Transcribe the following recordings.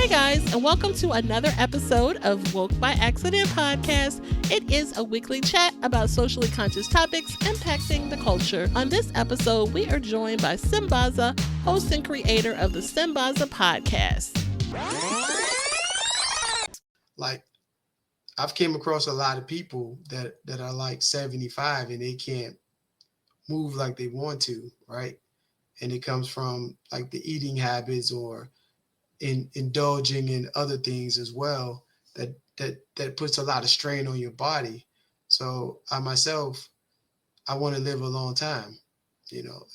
Hey guys, and welcome to another episode of Woke by Accident Podcast. It is a weekly chat about socially conscious topics impacting the culture. On this episode, we are joined by Sambaza, host and creator of the Sambaza Podcast. Like, I've came across a lot of people that are like 75 and they can't move like they want to, right? And it comes from like the eating habits or indulging in other things as well that puts a lot of strain on your body. So I myself, I want to live a long time,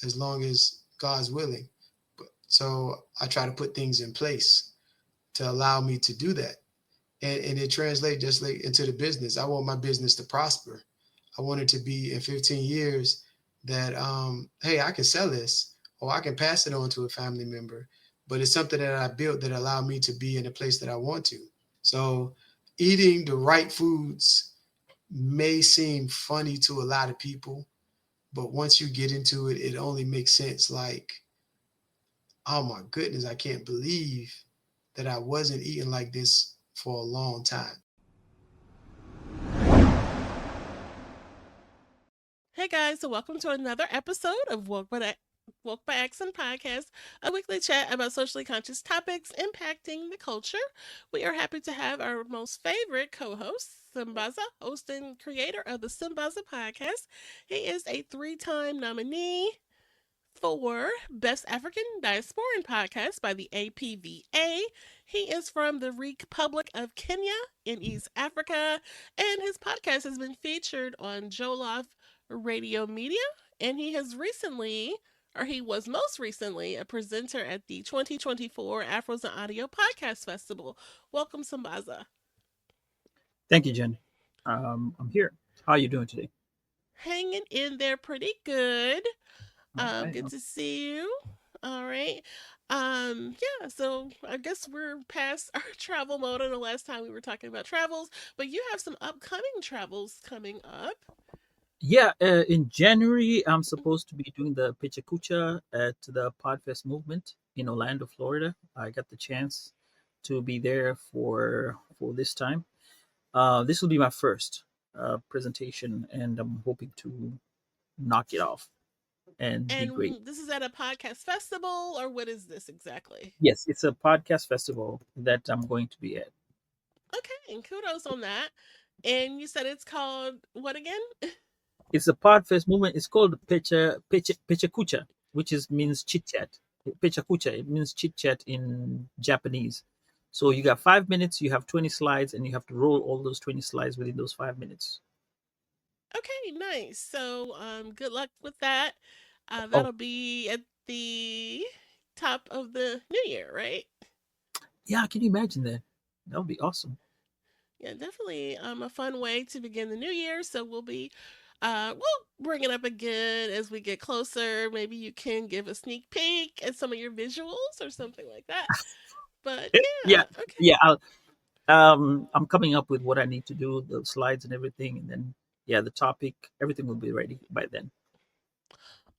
as long as God's willing. So I try to put things in place to allow me to do that. And it translates just like into the business. I want my business to prosper. I want it to be in 15 years that, hey, I can sell this or I can pass it on to a family member. But it's something that I built that allowed me to be in the place that I want to. So eating the right foods may seem funny to a lot of people, but once you get into it, it only makes sense. Like, oh my goodness, I can't believe that I wasn't eating like this for a long time. Hey guys, so welcome to another episode of Woke by Accent Podcast, a weekly chat about socially conscious topics impacting the culture. We are happy to have our most favorite co-host, Sambaza, host and creator of the Sambaza Podcast. He is a 3-time nominee for Best African Diasporan Podcast by the APVA. He is from the Republic of Kenya in East Africa, and his podcast has been featured on Jollof Radio Media, and he was most recently a presenter at the 2024 Afros and Audio Podcast Festival. Welcome, Sambaza. Thank you, Jen. I'm here. How are you doing today? Hanging in there pretty good. Okay. Good to see you. All right. So I guess we're past our travel mode on the last time we were talking about travels, but you have some upcoming travels coming up. Yeah, in January, I'm supposed to be doing the Pichakucha at the Podfest movement in Orlando, Florida. I got the chance to be there for this time. This will be my first presentation, and I'm hoping to knock it off and be great. And this is at a podcast festival, or what is this exactly? Yes, it's a podcast festival that I'm going to be at. Okay, and kudos on that. And you said it's called what again? It's a Podfest movement. It's called Pichakucha, which means chit chat. Pichakucha, it means chit chat in Japanese. So you got 5 minutes, you have 20 slides, and you have to roll all those 20 slides within those 5 minutes. Okay, nice. So, good luck with that. Oh, That'll be at the top of the new year, right? yeah, can you imagine that? That would be awesome. Yeah, definitely a fun way to begin the new year. So we'll bring it up again as we get closer. Maybe you can give a sneak peek at some of your visuals or something like that. But Yeah, okay. yeah. I'm coming up with what I need to do, the slides and everything, and then the topic, everything will be ready by then.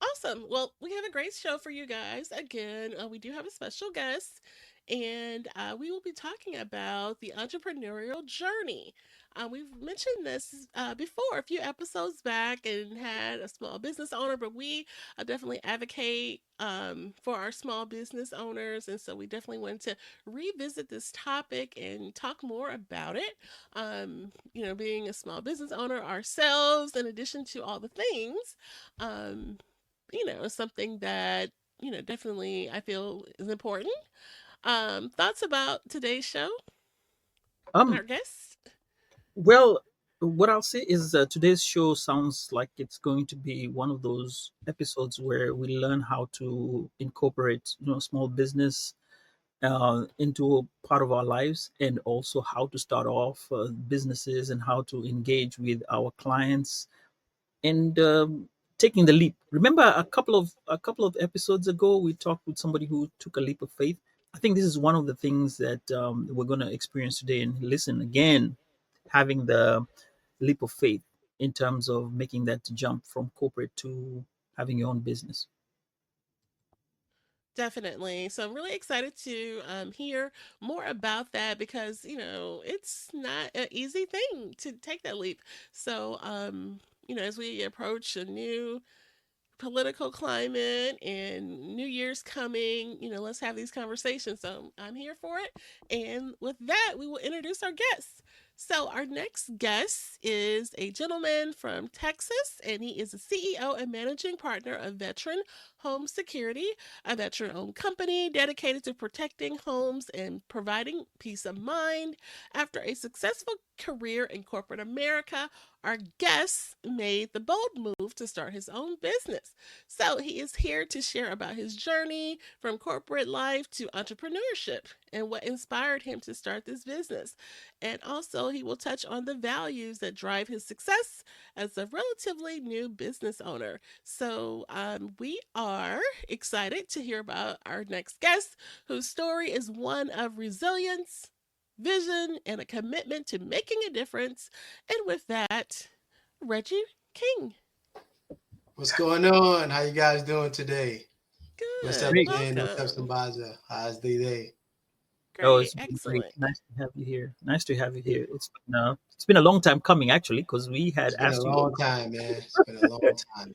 Awesome. Well, we have a great show for you guys. Again, we do have a special guest, and we will be talking about the entrepreneurial journey. We've mentioned this before a few episodes back and had a small business owner, but we definitely advocate for our small business owners. And so we definitely want to revisit this topic and talk more about it. Being a small business owner ourselves, in addition to all the things, something that, definitely I feel is important. Thoughts about today's show and Um, our guests? well, what I'll say is today's show sounds like it's going to be one of those episodes where we learn how to incorporate, small business into a part of our lives, and also how to start off businesses and how to engage with our clients and taking the leap. Remember a couple of episodes ago, we talked with somebody who took a leap of faith. I think this is one of the things that we're going to experience today and listen again, having the leap of faith in terms of making that jump from corporate to having your own business. Definitely. So I'm really excited to hear more about that because, it's not an easy thing to take that leap. So, as we approach a new political climate and New Year's coming, let's have these conversations. So I'm here for it. And with that, we will introduce our guests. So, our next guest is a gentleman from Texas, and he is the CEO and managing partner of Veteran Home Security, a veteran owned company dedicated to protecting homes and providing peace of mind. After a successful career in corporate America, our guest made the bold move to start his own business. So he is here to share about his journey from corporate life to entrepreneurship and what inspired him to start this business. And also, he will touch on the values that drive his success as a relatively new business owner. So, we are excited to hear about our next guest, whose story is one of resilience, vision, and a commitment to making a difference. And with that, Reggie King. What's going on? How you guys doing today? What's up, Good. Great. Jen? What's up, Welcome. Sambaza? How's the day? Oh, Great. it's been great. Excellent. Nice to have you here. Nice to have you here. It's been a long time coming actually, because we had It's been a asked you, long time, man. It's been a long time.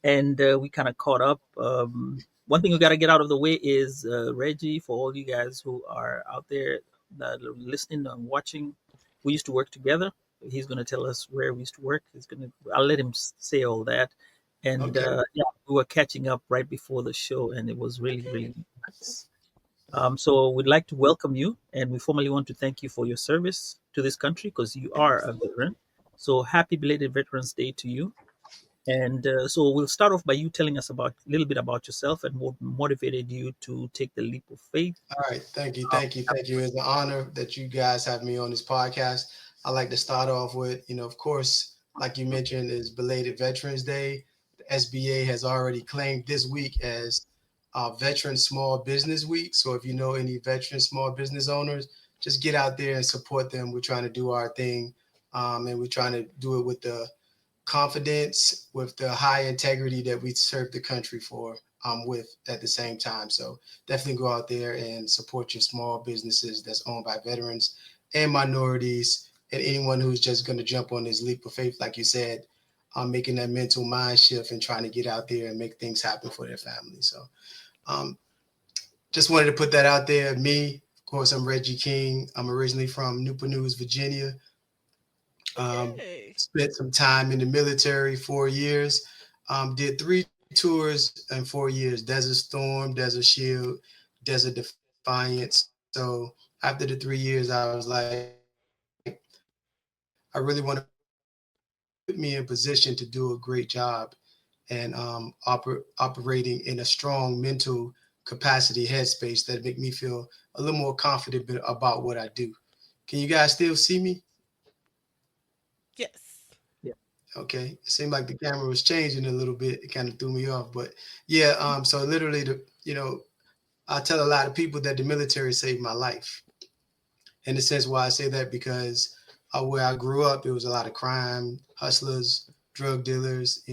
and we kind of caught up. One thing we got to get out of the way is Reggie. For all you guys who are out there that are listening and watching, we used to work together. He's going to tell us where we used to work. I'll let him say all that. And Okay. yeah, we were catching up right before the show, and it was really, Okay. really nice. So we'd like to welcome you, and we formally want to thank you for your service to this country because you are a Absolutely. veteran. So happy belated Veterans Day to you. And so we'll start off by you telling us about a little bit about yourself and what motivated you to take the leap of faith. All right. Thank you. Um, Thank you. Thank you. It's an honor that you guys have me on this podcast. I like to start off with, of course, like you mentioned, is belated Veterans Day. The SBA has already claimed this week as Veteran Small Business Week. So if you know any veteran small business owners, just get out there and support them. We're trying to do our thing, and we're trying to do it with the confidence, with the high integrity that we serve the country for, with at the same time. So definitely go out there and support your small businesses that's owned by veterans and minorities and anyone who's just going to jump on this leap of faith, like you said, making that mental mind shift and trying to get out there and make things happen for their family. So um, just wanted to put that out there. Me, of course, I'm Reggie King. I'm originally from Newport News, Virginia. Okay. Spent some time in the military, 4 years. Did three tours in 4 years: Desert Storm, Desert Shield, Desert Defiance. So after the 3 years, I was like, I really want to put me in position to do a great job and operating in a strong mental capacity headspace that make me feel a little more confident about what I do. Can you guys still see me? Yes. yeah. Okay, it seemed like the camera was changing a little bit. It kind of threw me off, but yeah. So literally, I tell a lot of people that the military saved my life. In the sense why I say that because where I grew up, it was a lot of crime, hustlers, drug dealers.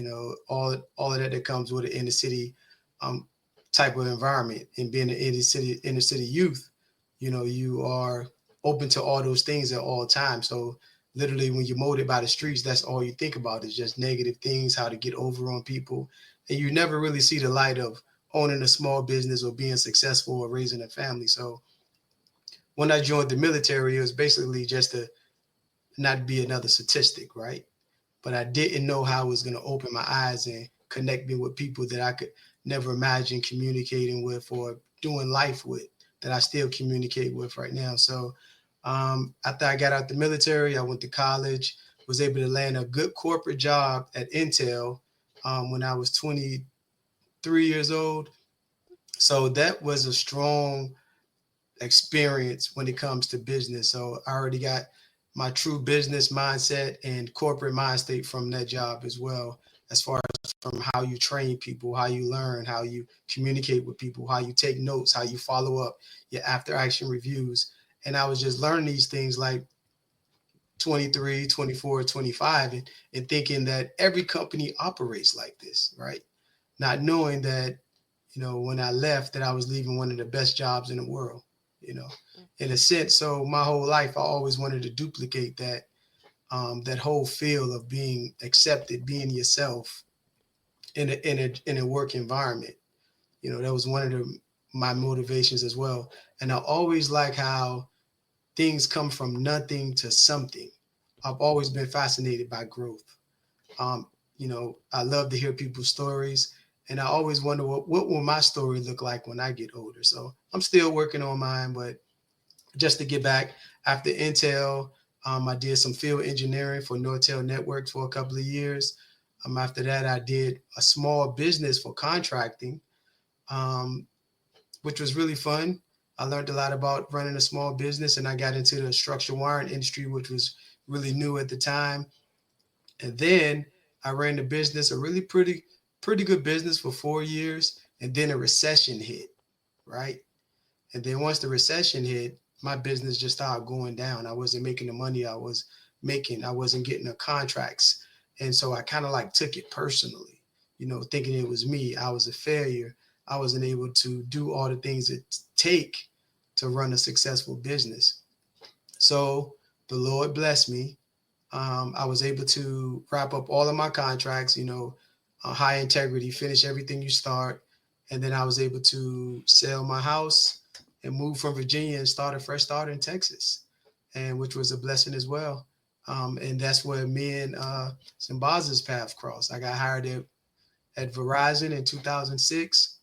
All of that comes with an inner city um, type of environment. And being an inner city youth, you are open to all those things at all times. So literally, when you're molded by the streets, that's all you think about is just negative things, how to get over on people, and you never really see the light of owning a small business or being successful or raising a family. So when I joined the military, it was basically just to not be another statistic, right? But I didn't know how it was going to open my eyes and connect me with people that I could never imagine communicating with or doing life with that I still communicate with right now. So after I got out the military, I went to college, was able to land a good corporate job at Intel when I was 23 years old. So that was a strong experience when it comes to business. So I already got my true business mindset and corporate mind state from that job as well, as far as from how you train people, how you learn, how you communicate with people, how you take notes, how you follow up your after action reviews. And I was just learning these things like 23, 24, 25, and thinking that every company operates like this, right? Not knowing that when I left, that I was leaving one of the best jobs in the world, Mm. in a sense. So my whole life, I always wanted to duplicate that whole feel of being accepted, being yourself in a work environment. That was one of my motivations as well. And I always like how things come from nothing to something. I've always been fascinated by growth. Um, I love to hear people's stories, and I always wonder what will my story look like when I get older. So I'm still working on mine, but just to get back, after Intel, I did some field engineering for Nortel Networks for a couple of years. After that, I did a small business for contracting, um, which was really fun. I learned a lot about running a small business, and I got into the structural wiring industry, which was really new at the time. And then I ran the business, a really pretty good business for 4 years, and then a recession hit, right? And then once the recession hit, my business just started going down. I wasn't making the money I was making. I wasn't getting the contracts. And so I kind of like took it personally, thinking it was me. I was a failure. I wasn't able to do all the things it take to run a successful business. So the Lord blessed me. I was able to wrap up all of my contracts, high integrity, finish everything you start. And then I was able to sell my house and move from Virginia and start a fresh start in Texas, and which was a blessing as well. And that's where me and Sambaza's path crossed. I got hired at Verizon in 2006,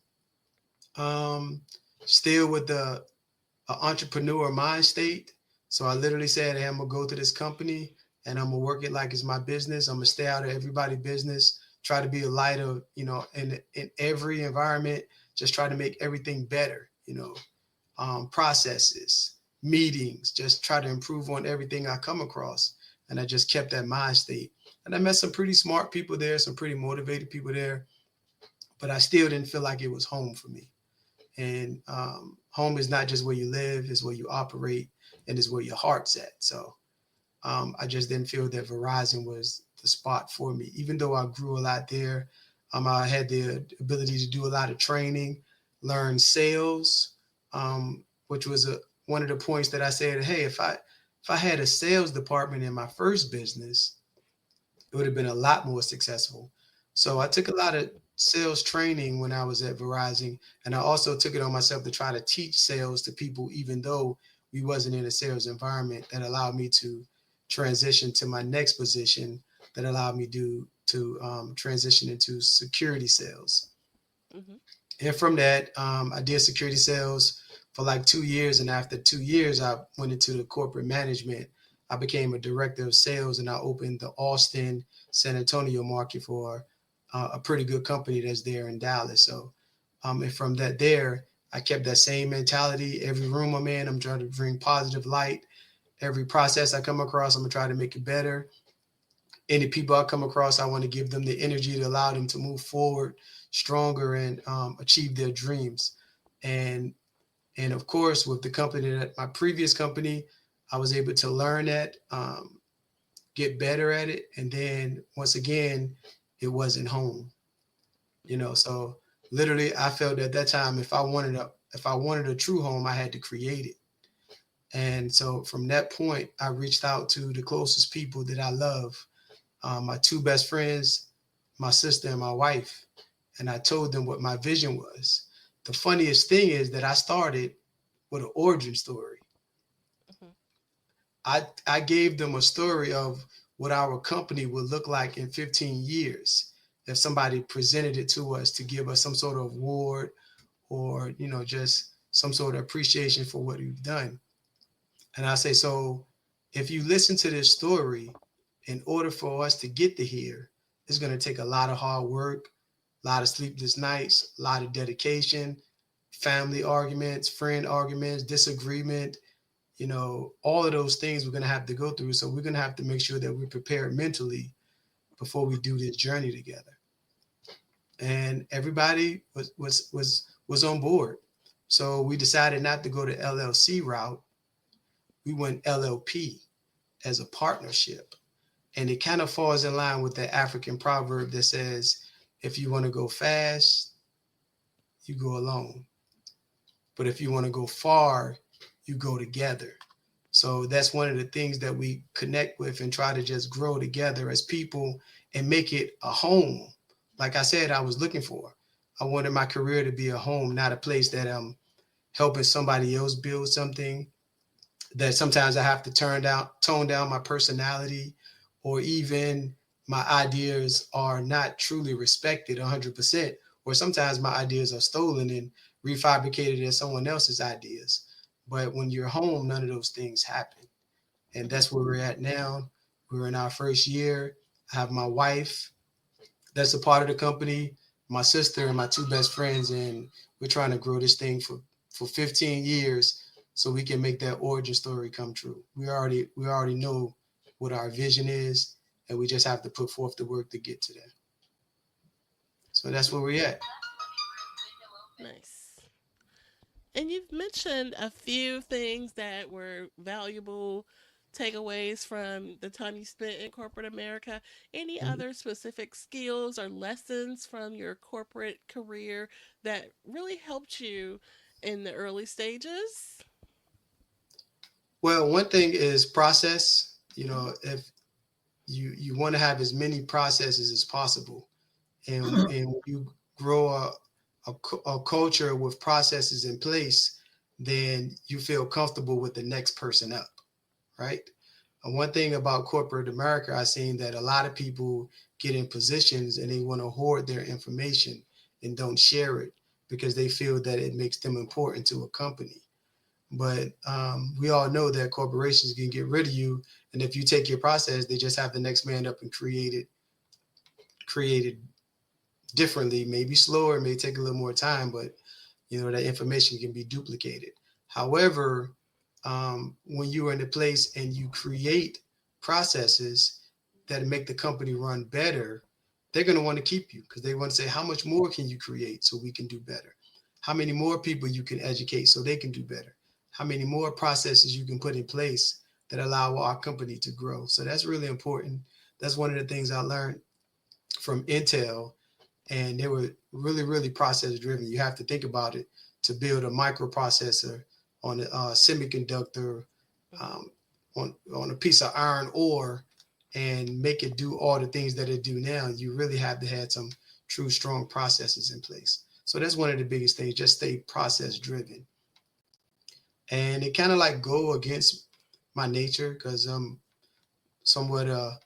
um, still with the entrepreneur mind state. So I literally said, hey, I'm going to go to this company and I'm going to work it like it's my business. I'm going to stay out of everybody's business, try to be a light of, in every environment, just try to make everything better, processes, meetings, just try to improve on everything I come across. And I just kept that mind state. And I met some pretty smart people there, some pretty motivated people there, but I still didn't feel like it was home for me. And home is not just where you live, it's where you operate and is where your heart's at. So I just didn't feel that Verizon was the spot for me. Even though I grew a lot there, I had the ability to do a lot of training, learn sales, which was one of the points that I said, hey, if I had a sales department in my first business, it would have been a lot more successful. So I took a lot of sales training when I was at Verizon, and I also took it on myself to try to teach sales to people, even though we wasn't in a sales environment. That allowed me to transition to my next position. That allowed me to transition into security sales. Mm-hmm. And from that, I did security sales for like 2 years. And after 2 years, I went into the corporate management. I became a director of sales, and I opened the Austin, San Antonio market for a pretty good company that's there in Dallas. So, and from there, I kept that same mentality. Every room I'm in, I'm trying to bring positive light. Every process I come across, I'm gonna try to make it better. Any people I come across, I want to give them the energy to allow them to move forward stronger and achieve their dreams. And and of course, with the company that my previous company, I was able to learn that, get better at it, and then once again, it wasn't home. So literally, I felt at that time if I wanted a true home, I had to create it. And so from that point, I reached out to the closest people that I love, my two best friends, my sister and my wife, and I told them what my vision was. The funniest thing is that I started with an origin story. Mm-hmm. I gave them a story of what our company would look like in 15 years if somebody presented it to us to give us some sort of award or, just some sort of appreciation for what we've done. And I say, so if you listen to this story, in order for us to get to here, it's going to take a lot of hard work, a lot of sleepless nights, a lot of dedication, family arguments, friend arguments, disagreement, all of those things we're going to have to go through. So we're going to have to make sure that we're prepared mentally before we do this journey together. And everybody was on board. So we decided not to go the LLC route. We went LLP as a partnership. And it kind of falls in line with the African proverb that says, if you want to go fast, you go alone. But if you want to go far, you go together. So that's one of the things that we connect with and try to just grow together as people and make it a home. Like I said, I was looking for. I wanted my career to be a home, not a place that I'm helping somebody else build something, that sometimes I have to tone down my personality, or even my ideas are not truly respected 100%, or sometimes my ideas are stolen and refabricated as someone else's ideas. But when you're home, none of those things happen. And that's where we're at now. We're in our first year. I have my wife that's a part of the company, my sister, and my two best friends, and we're trying to grow this thing for 15 years so we can make that origin story come true. We already know what our vision is, and we just have to put forth the work to get to that. So that's where we're at. Nice. And you've mentioned a few things that were valuable takeaways from the time you spent in corporate America. Any Mhm. other specific skills or lessons from your corporate career that really helped you in the early stages? Well, one thing is process. Hmm. If you want to have as many processes as possible, and when you grow a culture with processes in place, then you feel comfortable with the next person up, right? And one thing about corporate America, I've seen that a lot of people get in positions and they want to hoard their information and don't share it because they feel that it makes them important to a company. But we all know that corporations can get rid of you, and if you take your process, they just have the next man up and create it differently, maybe slower, may take a little more time, but that information can be duplicated. However, when you are in a place and you create processes that make the company run better, they're going to want to keep you because they want to say, how much more can you create so we can do better? How many more people you can educate so they can do better? How many more processes you can put in place that allow our company to grow? So that's really important. That's one of the things I learned from Intel, and they were really, really process driven. You have to think about it to build a microprocessor on a semiconductor, Hmm. um, on a piece of iron ore, and make it do all the things that it do now. You really have to have some true strong processes in place. So that's one of the biggest things. Just stay process driven, and it kind of like go against my nature because I'm somewhat a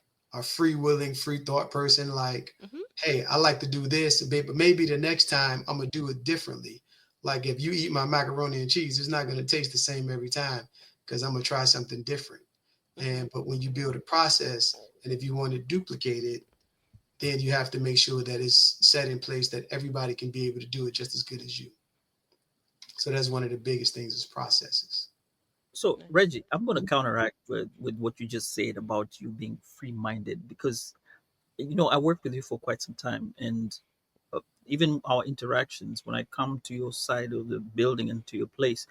free willing, free thought person. Like, Hmm. hey, I like to do this, but maybe the next time I'm gonna do it differently. Like if you eat my macaroni and cheese, it's not gonna taste the same every time because I'm gonna try something different. Hmm. And but when you build a process, and if you want to duplicate it, then you have to make sure that it's set in place that everybody can be able to do it just as good as you. So that's one of the biggest things is processes. So, Nice. Reggie, I'm going to counteract with what you just said about you being free minded because, I worked with you for quite some time. And even our interactions, when I come to your side of the building and to your place,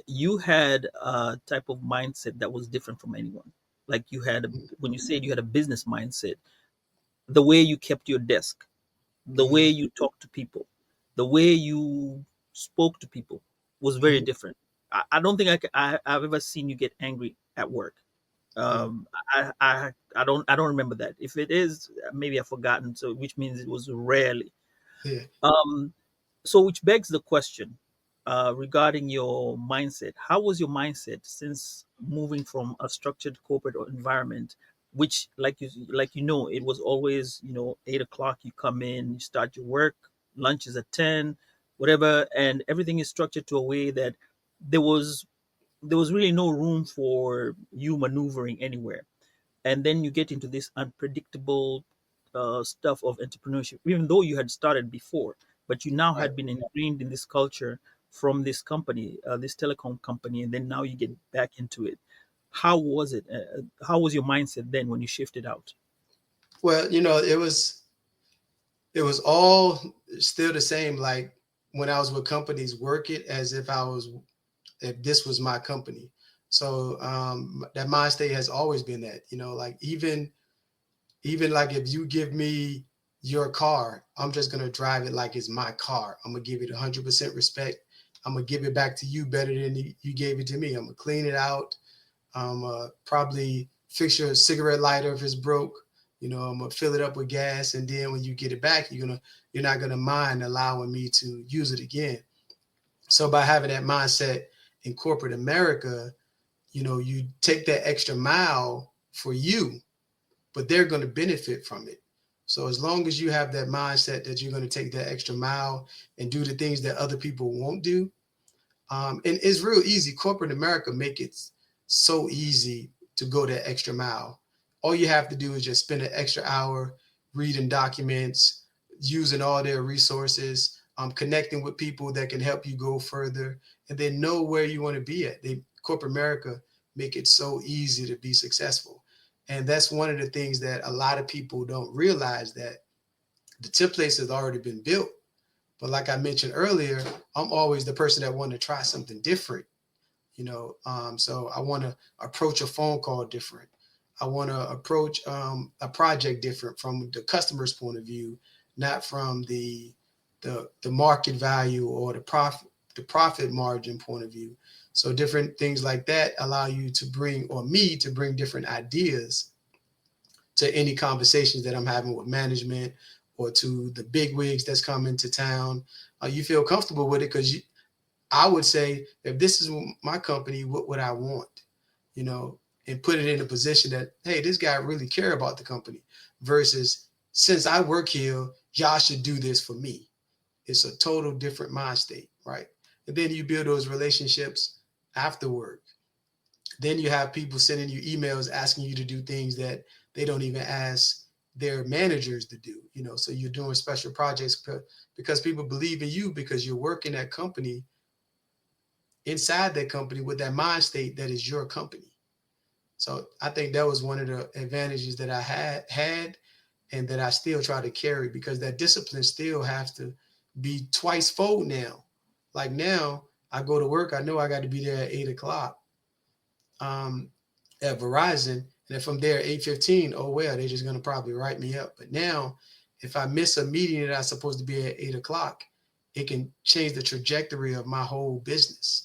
you had a type of mindset that was different from anyone. Like when you said you had a business mindset, the way you kept your desk, the way Mm-hmm. you talked to people, the way you spoke to people was very Mm-hmm. different. I don't think I've ever seen you get angry at work. Yeah. I don't remember that. If it is, maybe I've forgotten. So which means it was rarely. Yeah. Um, so which begs the question regarding your mindset. How was your mindset since moving from a structured corporate environment, which, it was always 8 o'clock. You come in, you start your work, lunch is at 10, whatever, and everything is structured to a way that there was there was really no room for you maneuvering anywhere. And then you get into this unpredictable stuff of entrepreneurship, even though you had started before, but you now Right. had been ingrained in this culture from this company, this telecom company, and then now you get back into it. How was it? How was your mindset then when you shifted out? Well, it was all still the same. Like when I was with companies, work it as if this was my company. So that mind state has always been that. Like even like if you give me your car. I'm just gonna drive it like it's my car. I'm gonna give it 100% respect. I'm gonna give it back to you better than you gave it to me. I'm gonna clean it out. Probably fix your cigarette lighter if it's broke. I'm gonna fill it up with gas, and then when you get it back, you're not gonna mind allowing me to use it again. So by having that mindset in corporate America, you take that extra mile for you, but they're going to benefit from it. So as long as you have that mindset that you're going to take that extra mile and do the things that other people won't do, and it's real easy. Corporate America make it so easy to go that extra mile. All you have to do is just spend an extra hour reading documents, using all their resources, connecting with people that can help you go further, and then know where you want to be at. Corporate America make it so easy to be successful. And that's one of the things that a lot of people don't realize, that the templates has already been built. But like I mentioned earlier, I'm always the person that want to try something different. So I want to approach a phone call different. I want to approach a project different from the customer's point of view, not from the market value or the profit margin point of view. So different things like that allow you to bring, or me to bring, different ideas to any conversations that I'm having with management or to the big wigs that's coming to town. You feel comfortable with it because I would say, if this is my company, what would I want? And put it in a position that, hey, this guy really care about the company, versus, since I work here, y'all should do this for me. It's a total different mind state, right? And then you build those relationships afterward. Then you have people sending you emails asking you to do things that they don't even ask their managers to do. So you're doing special projects because people believe in you, because you're working that company, inside that company, with that mind state that is your company. So I think that was one of the advantages that I had and that I still try to carry, because that discipline still has to be twice fold now. Like now, I go to work, I know I got to be there at 8 o'clock at Verizon. And if I'm there at 8:15, oh well, they're just gonna probably write me up. But now, if I miss a meeting that I'm supposed to be at 8 o'clock, it can change the trajectory of my whole business.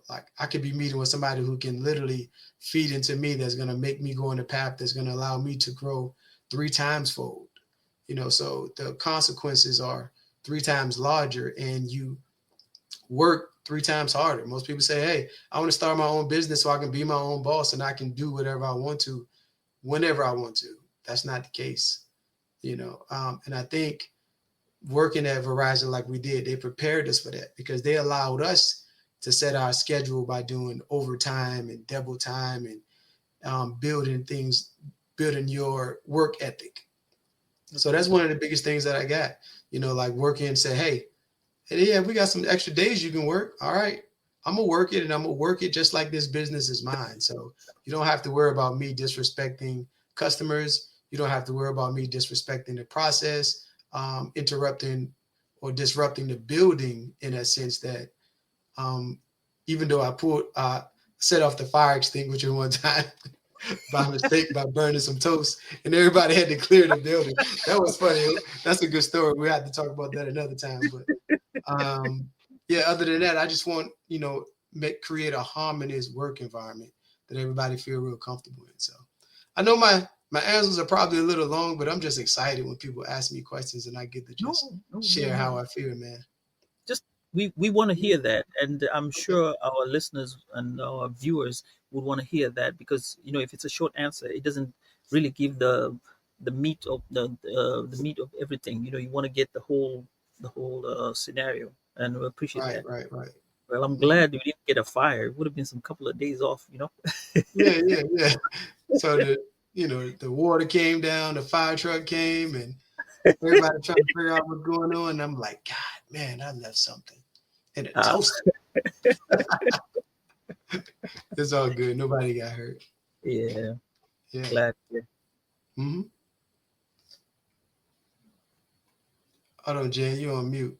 Like I could be meeting with somebody who can literally feed into me, that's gonna make me go in the path that's gonna allow me to grow 3 times fold. So the consequences are 3 times larger, and you work 3 times harder. Most people say, hey, I want to start my own business so I can be my own boss and I can do whatever I want to, whenever I want to. That's not the case. And I think working at Verizon like we did, they prepared us for that, because they allowed us to set our schedule by doing overtime and double time and building your work ethic. So that's one of the biggest things that I got, like working and say, hey, yeah, we got some extra days you can work. All right, I'm going to work it, and I'm going to work it just like this business is mine. So you don't have to worry about me disrespecting customers. You don't have to worry about me disrespecting the process, interrupting or disrupting the building, in a sense that even though I set off the fire extinguisher one time by mistake, by burning some toast, and everybody had to clear the building. That was funny. That's a good story. We have to talk about that another time. But yeah, other than that, I just want, create a harmonious work environment that everybody feel real comfortable in. So I know my answers are probably a little long, but I'm just excited when people ask me questions and I get to just share how I feel, man. Just we want to hear that, and I'm sure our listeners and our viewers would want to hear that, because if it's a short answer, it doesn't really give the meat of the meat of everything. You want to get the whole scenario, and we appreciate that. Right. Well, I'm glad we didn't get a fire. It would have been some couple of days off. Yeah. So the water came down, the fire truck came, and everybody trying to figure out what's going on. And I'm like, God, man, I left something in a toaster. It's all good. Nobody got hurt. Yeah. Yeah. Glad. Yeah. Mm-hmm. Hold on, Jen, you're on mute.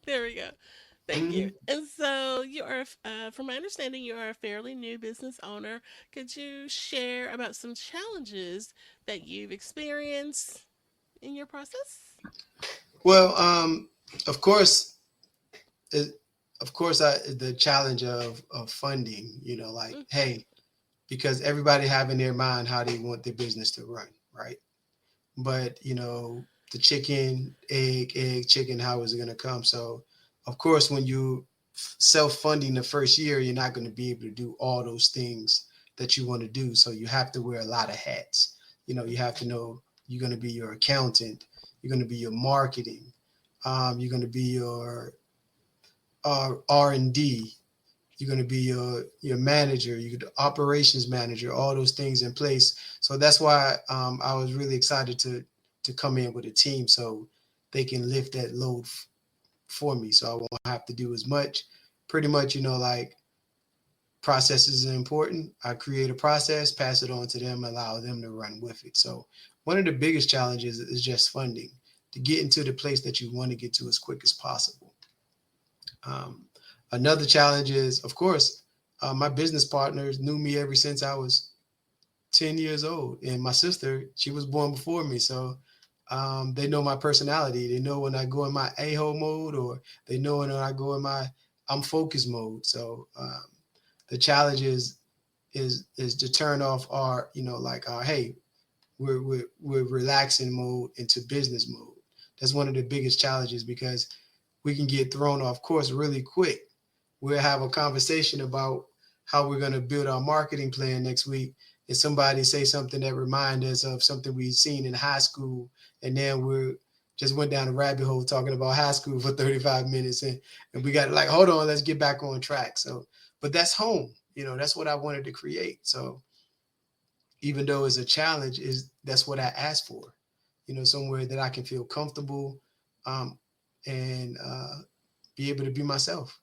There we go. Thank you. And so So you are, from my understanding, you are a fairly new business owner. Could you share about some challenges that you've experienced in your process? Well, of course, it, the challenge of funding. Like, Mm-hmm. hey, because everybody have in their mind how they want their business to run, right? But the chicken, egg, chicken, how is it going to come? So, of course, when you self-funding the first year, you're not going to be able to do all those things that you want to do. So you have to wear a lot of hats. You have to know you're going to be your accountant, you're going to be your marketing, you're going to be your R&D, you're going to be your manager, you the operations manager, all those things in place. So that's why I was really excited to come in with a team so they can lift that load for me. So I won't have to do as much. Pretty much, like processes are important. I create a process, pass it on to them, allow them to run with it. So one of the biggest challenges is just funding to get into the place that you want to get to as quick as possible. Um, Another challenge is, of course, my business partners knew me ever since I was 10 years old. And my sister, she was born before me. So they know my personality. They know when I go in my a-hole mode, or they know when I go in my I'm focused mode. So the challenge is to turn off our, like our, hey, we're relaxing mode into business mode. That's one of the biggest challenges because we can get thrown off course really quick. We'll have a conversation about how we're going to build our marketing plan next week, and somebody say something that reminds us of something we've seen in high school, and then we're just went down a rabbit hole talking about high school for 35 minutes, and we got like, hold on, let's get back on track. So, but that's home. That's what I wanted to create. So even though it's a challenge, is that's what I asked for. Somewhere that I can feel comfortable, um, and be able to be myself.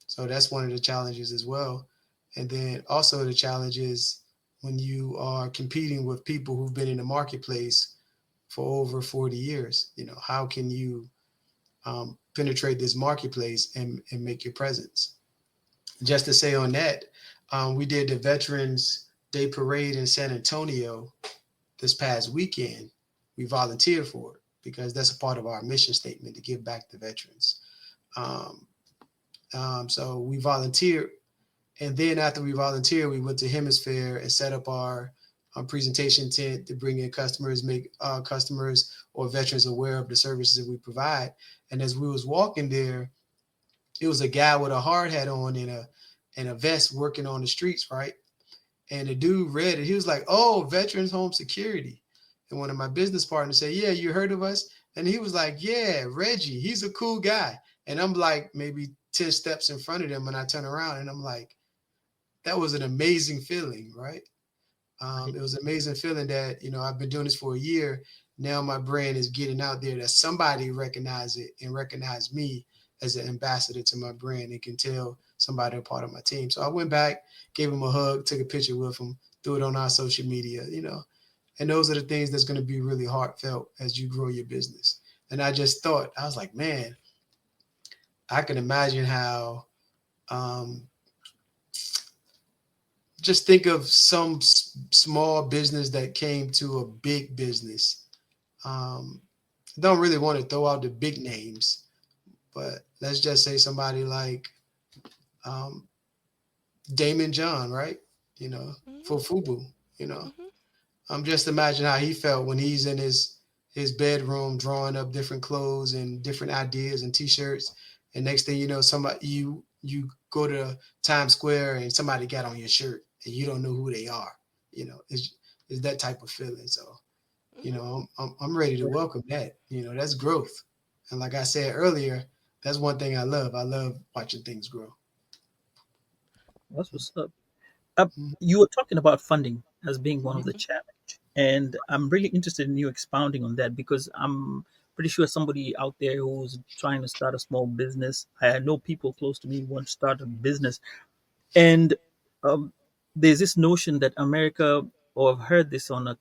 So that's one of the challenges as well. And then also the challenge is when you are competing with people who've been in the marketplace for over 40 years. How can you penetrate this marketplace and make your presence? Just to say on that, we did the Veterans Day Parade in San Antonio this past weekend. We volunteered for it because that's a part of our mission statement to give back to veterans. Um, so we volunteered, and then after we volunteered, we went to Hemisphere and set up our presentation tent to bring in customers, make customers or veterans aware of the services that we provide. And as we was walking there, it was a guy with a hard hat on and a vest working on the streets, right? And the dude read it. He was like, "Oh, Veterans Home Security." And one of my business partners said, "Yeah, you heard of us?" And he was like, "Yeah, Reggie, he's a cool guy." And I'm like maybe 10 steps in front of them, and I turn around and I'm like, that was an amazing feeling, right? Right. It was an amazing feeling that, I've been doing this for a year. Now my brand is getting out there that somebody recognize it and recognize me as an ambassador to my brand and can tell somebody a part of my team. So I went back, gave him a hug, took a picture with him, threw it on our social media. And those are the things that's going to be really heartfelt as you grow your business. And I just thought, I was like, man, I can imagine how, um, just think of some small business that came to a big business. Um, don't really want to throw out the big names, but let's just say somebody like um, Damon John, right? For Mm-hmm. Fubu, you know. Mm-hmm. Just imagine how he felt when he's in his bedroom drawing up different clothes and different ideas and t-shirts. And next thing you know, somebody you go to Times Square and somebody got on your shirt and you don't know who they are. It's that type of feeling. So, Mm-hmm. I'm ready to welcome that. That's growth. And like I said earlier, that's one thing I love. I love watching things grow. That's what's up. Uh, you were talking about funding as being one of the Mhm. challenge, and I'm really interested in you expounding on that because I'm pretty sure somebody out there who's trying to start a small business. I know people close to me who want to start a business, and um, there's this notion that America, or I've heard this on a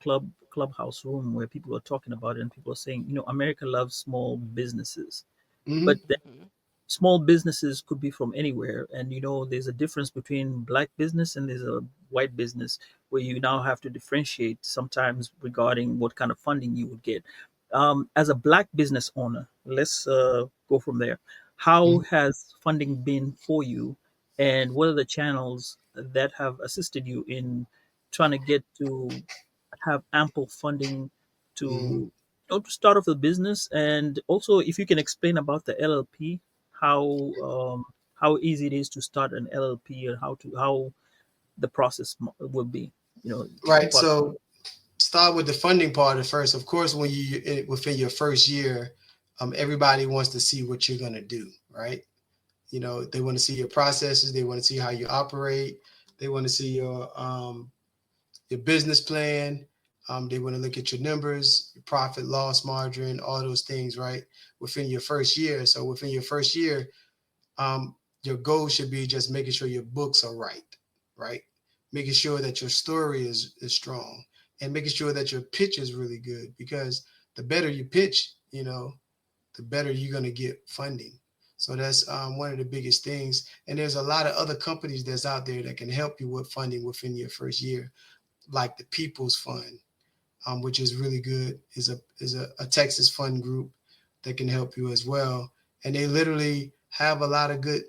clubhouse room where people are talking about it, and people are saying, America loves small businesses, but Mhm. Mm-hmm. small businesses could be from anywhere, and there's a difference between black business and there's a white business, where you now have to differentiate sometimes regarding what kind of funding you would get. As a black business owner, let's go from there. How Mhm. has funding been for you, and what are the channels that have assisted you in trying to get to have ample funding to Mhm. to start off the business? And also, if you can explain about the LLP, how how easy it is to start an LLP, and how the process would be. Two Right. part. So start with the funding part at first. Of course, when within your first year, everybody wants to see what you're gonna do, right? They want to see your processes. They want to see how you operate. They want to see your business plan. They want to look at your numbers, your profit, loss margin, all those things, right? Within your first year. So within your first year, um, your goal should be just making sure your books are right, right? Making sure that your story is strong, and making sure that your pitch is really good, because the better you pitch, the better you're going to get funding. So that's one of the biggest things. And there's a lot of other companies that's out there that can help you with funding within your first year, like the People's Fund, which is really good. Is a Texas fund group that can help you as well. And they literally have a lot of good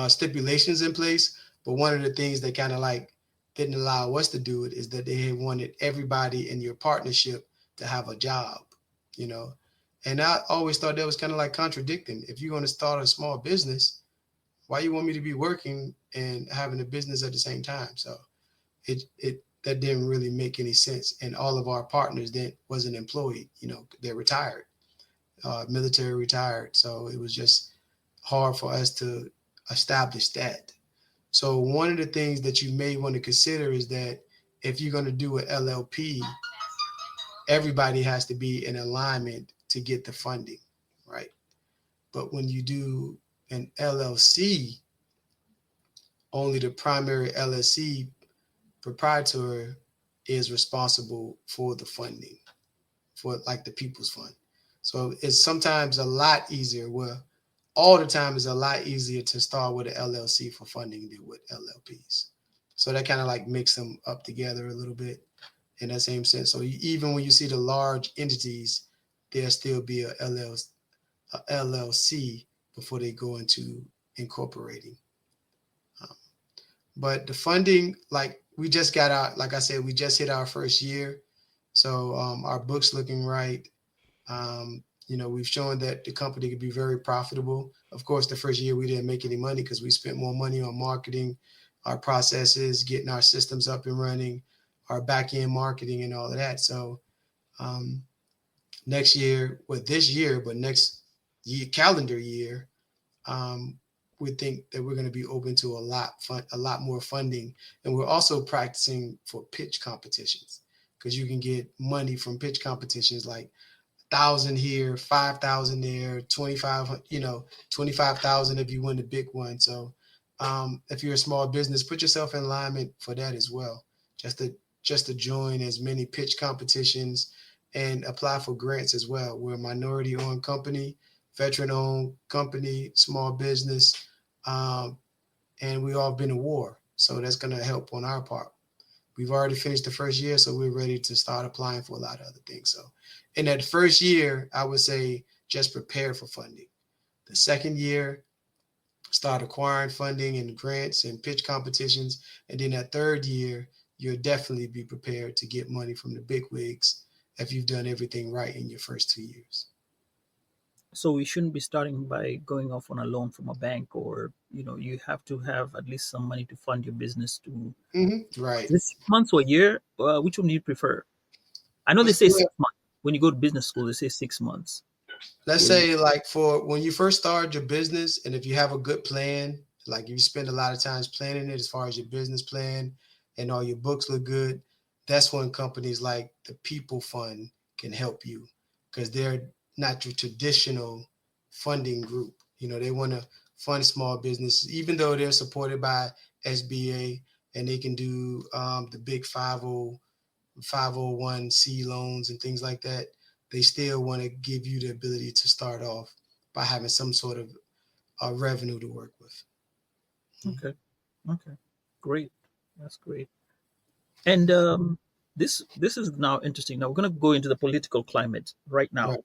stipulations in place. But one of the things they kind of like didn't allow us to do it is that they wanted everybody in your partnership to have a job, you know. And I always thought that was kind of like contradicting. If you're going to start a small business, why you want me to be working and having a business at the same time? So it that didn't really make any sense. And all of our partners that wasn't employed, they're retired, military retired. So it was just hard for us to establish that. So one of the things that you may want to consider is that if you're going to do an LLP, everybody has to be in alignment to get the funding, right? But when you do an LLC, only the primary LLC proprietor is responsible for the funding, for like the People's Fund. So it's sometimes a lot easier. Well, all the time is a lot easier to start with an LLC for funding than with LLPs. So that kind of like mix them up together a little bit in that same sense. So even when you see the large entities, there'll still be a LLC before they go into incorporating. Um, but the funding, like we just got out, like I said, we just hit our first year. So our book's looking right. We've shown that the company could be very profitable. Of course, the first year we didn't make any money because we spent more money on marketing, our processes, getting our systems up and running, our back end marketing, and all of that. So um, next year, well, this year, but next year, calendar year, um, we think that we're going to be open to a lot more funding, and we're also practicing for pitch competitions, because you can get money from pitch competitions like 1,000 here, 5,000 there, 25, 25,000 if you win the big one. So if you're a small business, put yourself in alignment for that as well. Just to join as many pitch competitions and apply for grants as well. We're a minority owned company, veteran owned company, small business, um, and we all been in war. So that's going to help on our part. We've already finished the first year, so we're ready to start applying for a lot of other things. So in that first year, I would say just prepare for funding. The second year, start acquiring funding and grants and pitch competitions. And then that third year, you'll definitely be prepared to get money from the big wigs if you've done everything right in your first 2 years. So we shouldn't be starting by going off on a loan from a bank, or you have to have at least some money to fund your business. To Right. Is it 6 months or a year? Which one do you prefer? I know they Let's say do it. 6 months. When you go to business school, they say 6 months. Let's Where you, say like for when you first start your business, and if you have a good plan, like if you spend a lot of times planning it as far as your business plan and all your books look good, that's when companies like the People Fund can help you, because they're not your traditional funding group. They want to fund small businesses, even though they're supported by SBA, and they can do the big 501c loans and things like that. They still want to give you the ability to start off by having some sort of revenue to work with. Okay. Okay. Great. That's great. And this is now interesting. Now we're going to go into the political climate right Right. now.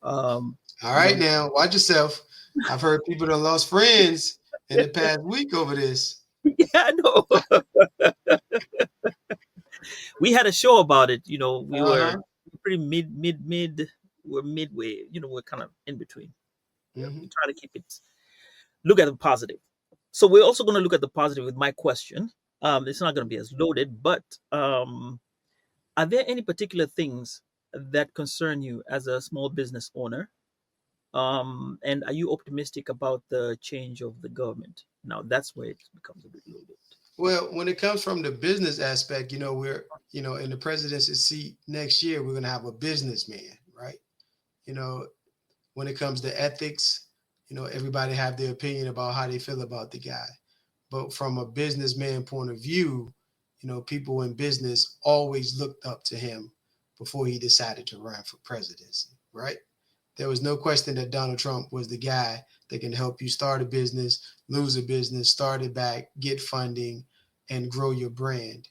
Um, All you right, know, now watch yourself. I've heard people that lost friends in the past week over this. yeah, I know. We had a show about it. You know, we Uh were huh. pretty mid. We're midway. You know, we're kind of in between. Yeah, Hmm. we try to keep it. Look at the positive. So we're also going to look at the positive with my question. It's not going to be as loaded, but are there any particular things that concern you as a small business owner? And are you optimistic about the change of the government? Now that's where it becomes a bit loaded. Well, when it comes from the business aspect, we're, in the presidency seat next year, we're going to have a businessman, right? You know, when it comes to ethics, everybody have their opinion about how they feel about the guy. But from a businessman point of view, people in business always looked up to him before he decided to run for presidency, right? There was no question that Donald Trump was the guy that can help you start a business, lose a business, start it back, get funding, and grow your brand.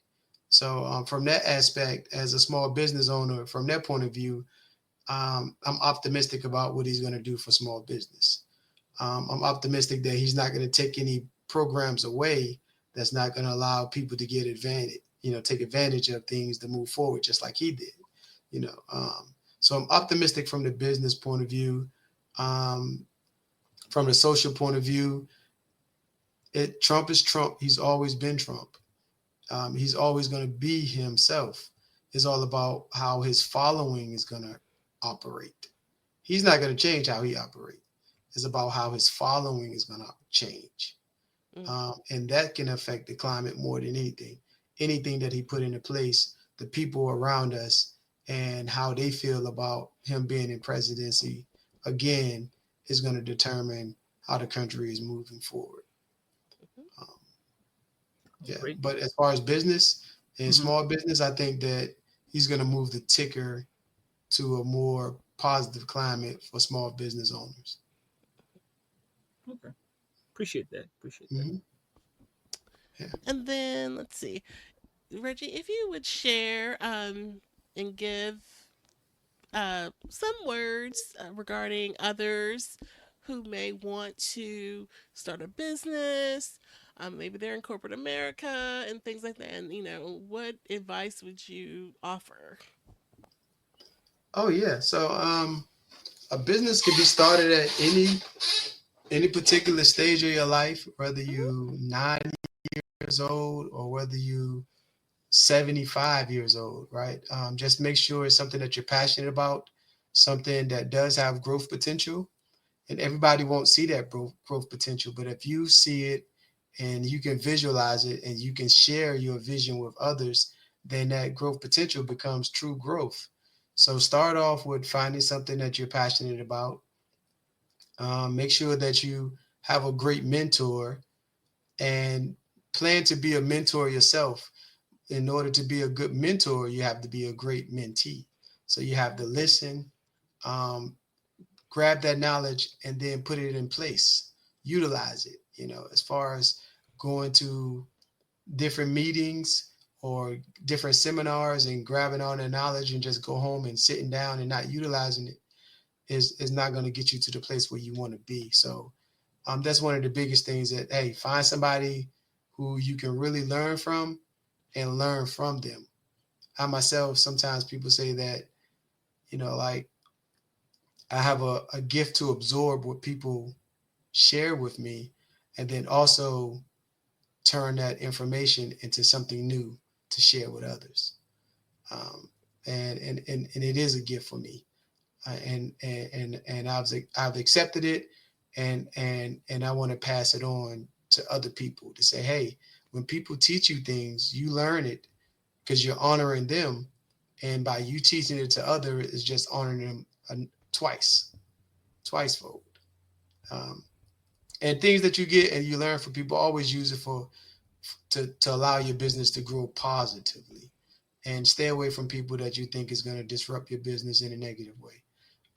So, from that aspect, as a small business owner, from that point of view, I'm optimistic about what he's going to do for small business. I'm optimistic that he's not going to take any programs away that's not going to allow people to get advantage, take advantage of things to move forward, just like he did. You know, so I'm optimistic from the business point of view. Um, from the social point of view, Trump is Trump. He's always been Trump. He's always going to be himself. It's all about how his following is going to operate. He's not going to change how he operates. It's about how his following is going to change. And that can affect the climate more than anything. Anything that he put into place, the people around us and how they feel about him being in presidency, again, is going to determine how the country is moving forward. Um, yeah. Great. But as far as business and Mhm. small business, I think that he's going to move the ticker to a more positive climate for small business owners. Okay. Appreciate that. Appreciate that. Hmm. Yeah. And then let's see, Reggie, if you would share and give some words regarding others who may want to start a business. Maybe they're in corporate America and things like that. And, what advice would you offer? Oh yeah. So a business can be started at any particular stage of your life, whether Hmm. you 9 years old or whether you 75 years old, right? Just make sure it's something that you're passionate about, something that does have growth potential. And everybody won't see that growth potential, but if you see it and you can visualize it and you can share your vision with others, then that growth potential becomes true growth. So start off with finding something that you're passionate about. Make sure that you have a great mentor and plan to be a mentor yourself. In order to be a good mentor, you have to be a great mentee. So you have to listen, um, grab that knowledge, and then put it in place, utilize it. As far as going to different meetings or different seminars and grabbing all the knowledge and just go home and sitting down and not utilizing it is not going to get you to the place where you want to be. So that's one of the biggest things, that, hey, find somebody who you can really learn from and learn from them. I myself, sometimes people say that, like, I have a gift to absorb what people share with me and then also turn that information into something new to share with others. Um, and it is a gift for me. And I've accepted it, and I want to pass it on to other people to say, hey, when people teach you things, you learn it because you're honoring them, and by you teaching it to others, is just honoring them twice fold. Um, and things that you get and you learn from people, always use it to allow your business to grow positively, and stay away from people that you think is going to disrupt your business in a negative way.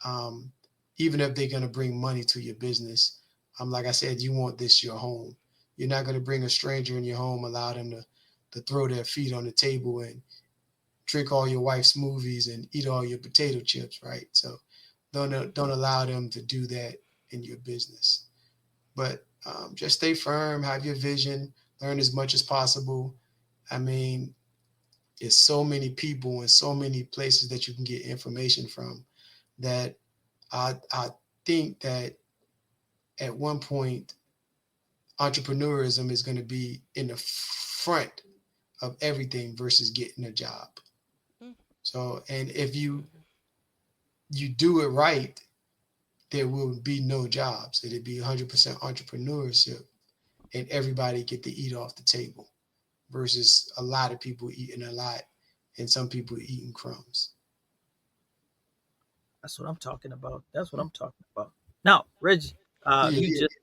Um, even if they're going to bring money to your business. Like I said, you want this your home. You're not going to bring a stranger in your home, allow them to throw their feet on the table and drink all your wife's smoothies and eat all your potato chips, right? So don't allow them to do that in your business. But just stay firm, have your vision, learn as much as possible. I mean, there's so many people and so many places that you can get information from that I think that at one point entrepreneurism is going to be in the front of everything versus getting a job. Mm. So, and if you do it right, there will be no jobs. It'll be 100% entrepreneurship, and everybody get to eat off the table versus a lot of people eating a lot and some people eating crumbs. That's what I'm talking about. That's what I'm talking about. Now, Reggie, Yeah, you yeah, just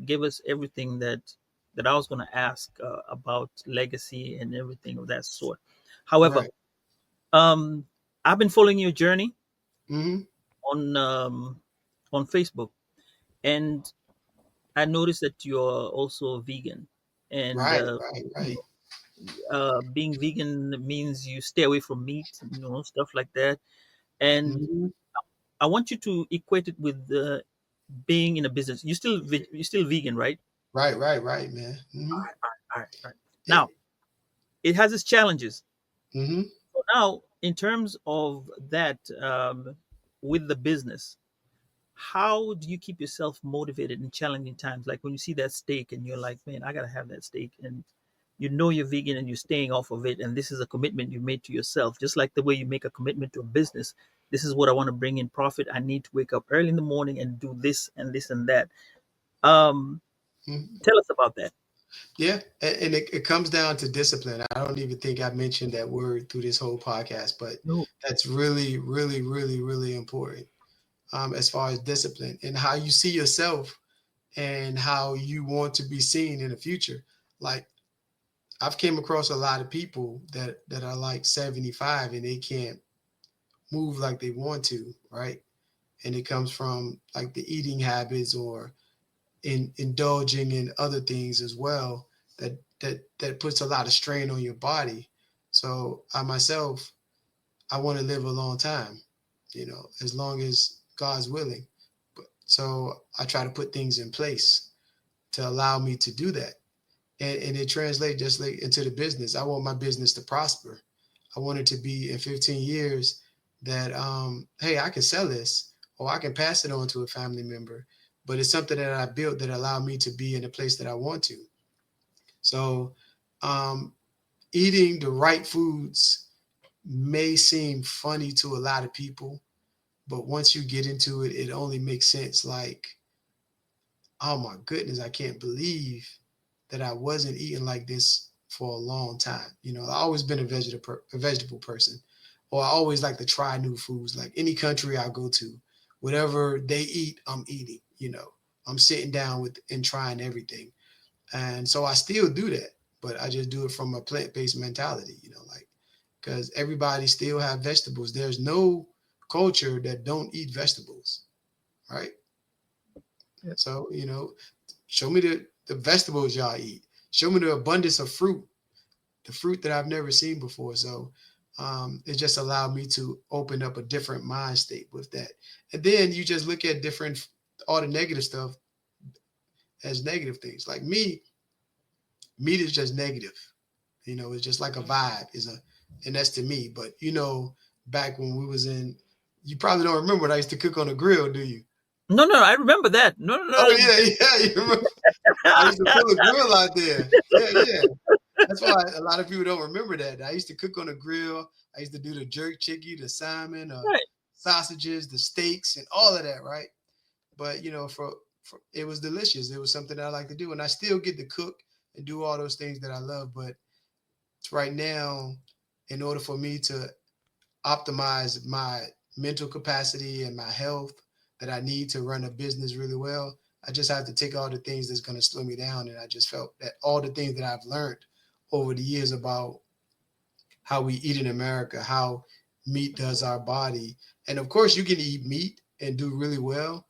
gave us everything that I was going to ask about legacy and everything of that sort. However, right. I've been following your journey Mm-hmm. on Facebook, and I noticed that you're also a vegan. And Right, right, you right. being vegan means you stay away from meat, stuff like that. And Mm-hmm. I want you to equate it with being in a business. You're still vegan, right? Right, right, right, man. All Mm-hmm. right, all right, all right, all right. It, Now it has its challenges. mm-hmm. So now, in terms of that, with the business, how do you keep yourself motivated in challenging times? Like when you see that steak and you're like, man, I gotta have that steak, and you're vegan and you're staying off of it, and this is a commitment you made to yourself, just like the way you make a commitment to a business. This is what I want to bring in profit. I need to wake up early in the morning and do this and this and that. Um, Mm-hmm. Tell us about that. Yeah, and it comes down to discipline. I don't even think I mentioned that word through this whole podcast, but No. that's really, really, really, really important as far as discipline and how you see yourself and how you want to be seen in the future. Like I've came across a lot of people that are like 75 and they can't move like they want to, right? And it comes from like the eating habits or indulging in other things as well that puts a lot of strain on your body. So I myself, I want to live a long time, as long as God's willing. But so I try to put things in place to allow me to do that. And it translates just like into the business. I want my business to prosper. I want it to be in 15 years that hey, I can sell this or I can pass it on to a family member. But it's something that I built that allowed me to be in the place that I want to. So um, eating the right foods may seem funny to a lot of people, but once you get into it, it only makes sense. Like, oh my goodness, I can't believe that I wasn't eating like this for a long time. I've always been a vegetable person, or I always like to try new foods. Like any country I go to, whatever they eat, I'm eating. I'm sitting down with and trying everything, and so I still do that, but I just do it from a plant-based mentality. Like because everybody still have vegetables. There's no culture that don't eat vegetables, right? Yep. So show me the vegetables y'all eat. Show me the abundance of fruit, the fruit that I've never seen before. So it just allowed me to open up a different mind state with that. And then you just look at all the negative stuff as negative things. Like meat is just negative. It's just like a vibe. And that's to me. But back when we was you probably don't remember what I used to cook on the grill, do you? No, no, I remember that. No, no, Oh no. yeah, yeah. You remember? I used to pull a grill out there. Yeah, yeah. That's why a lot of people don't remember that. I used to cook on a grill. I used to do the jerk chicken, the salmon, Right. sausages, the steaks, and all of that, right? But for it was delicious. It was something that I like to do, and I still get to cook and do all those things that I love. But right now, in order for me to optimize my mental capacity and my health that I need to run a business really well, I just have to take all the things that's going to slow me down. And I just felt that all the things that I've learned over the years about how we eat in America, how meat does our body. And of course, you can eat meat, and do really well.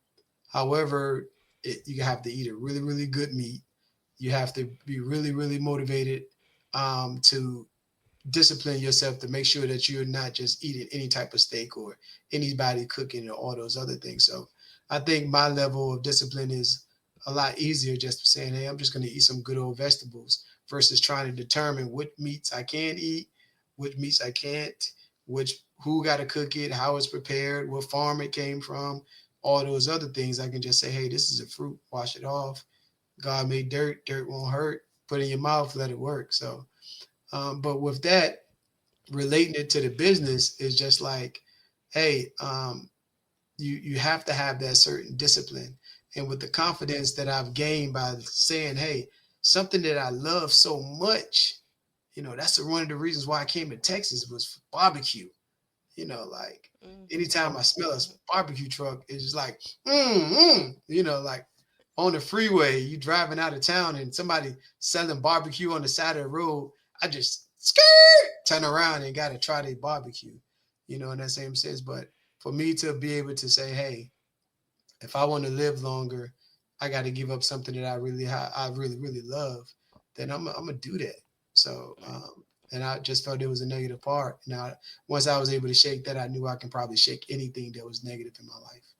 However, you have to eat a really, really good meat. You have to be really, really motivated to discipline yourself to make sure that you're not just eating any type of steak or anybody cooking or all those other things. So I think my level of discipline is a lot easier just saying, hey, I'm just going to eat some good old vegetables versus trying to determine what meats I can eat, which meats I can't, which who got to cook it, how it's prepared, what farm it came from, all those other things. I can just say, hey, this is a fruit, wash it off. God made dirt, dirt won't hurt. Put it in your mouth, let it work. So but with that, relating it to the business is just like, hey, you have to have that certain discipline. And with the confidence that I've gained by saying, hey, something that I love so much, that's one of the reasons why I came to Texas was for barbecue. Like anytime I smell a barbecue truck, it's just like, like on the freeway, you driving out of town and somebody selling barbecue on the side of the road. I just turn around and got to try their barbecue, in that same sense. But for me to be able to say, hey, if I want to live longer, I got to give up something that I really, really love, then I'm gonna do that. So, and I just felt it was a negative part. Now, once I was able to shake that, I knew I can probably shake anything that was negative in my life.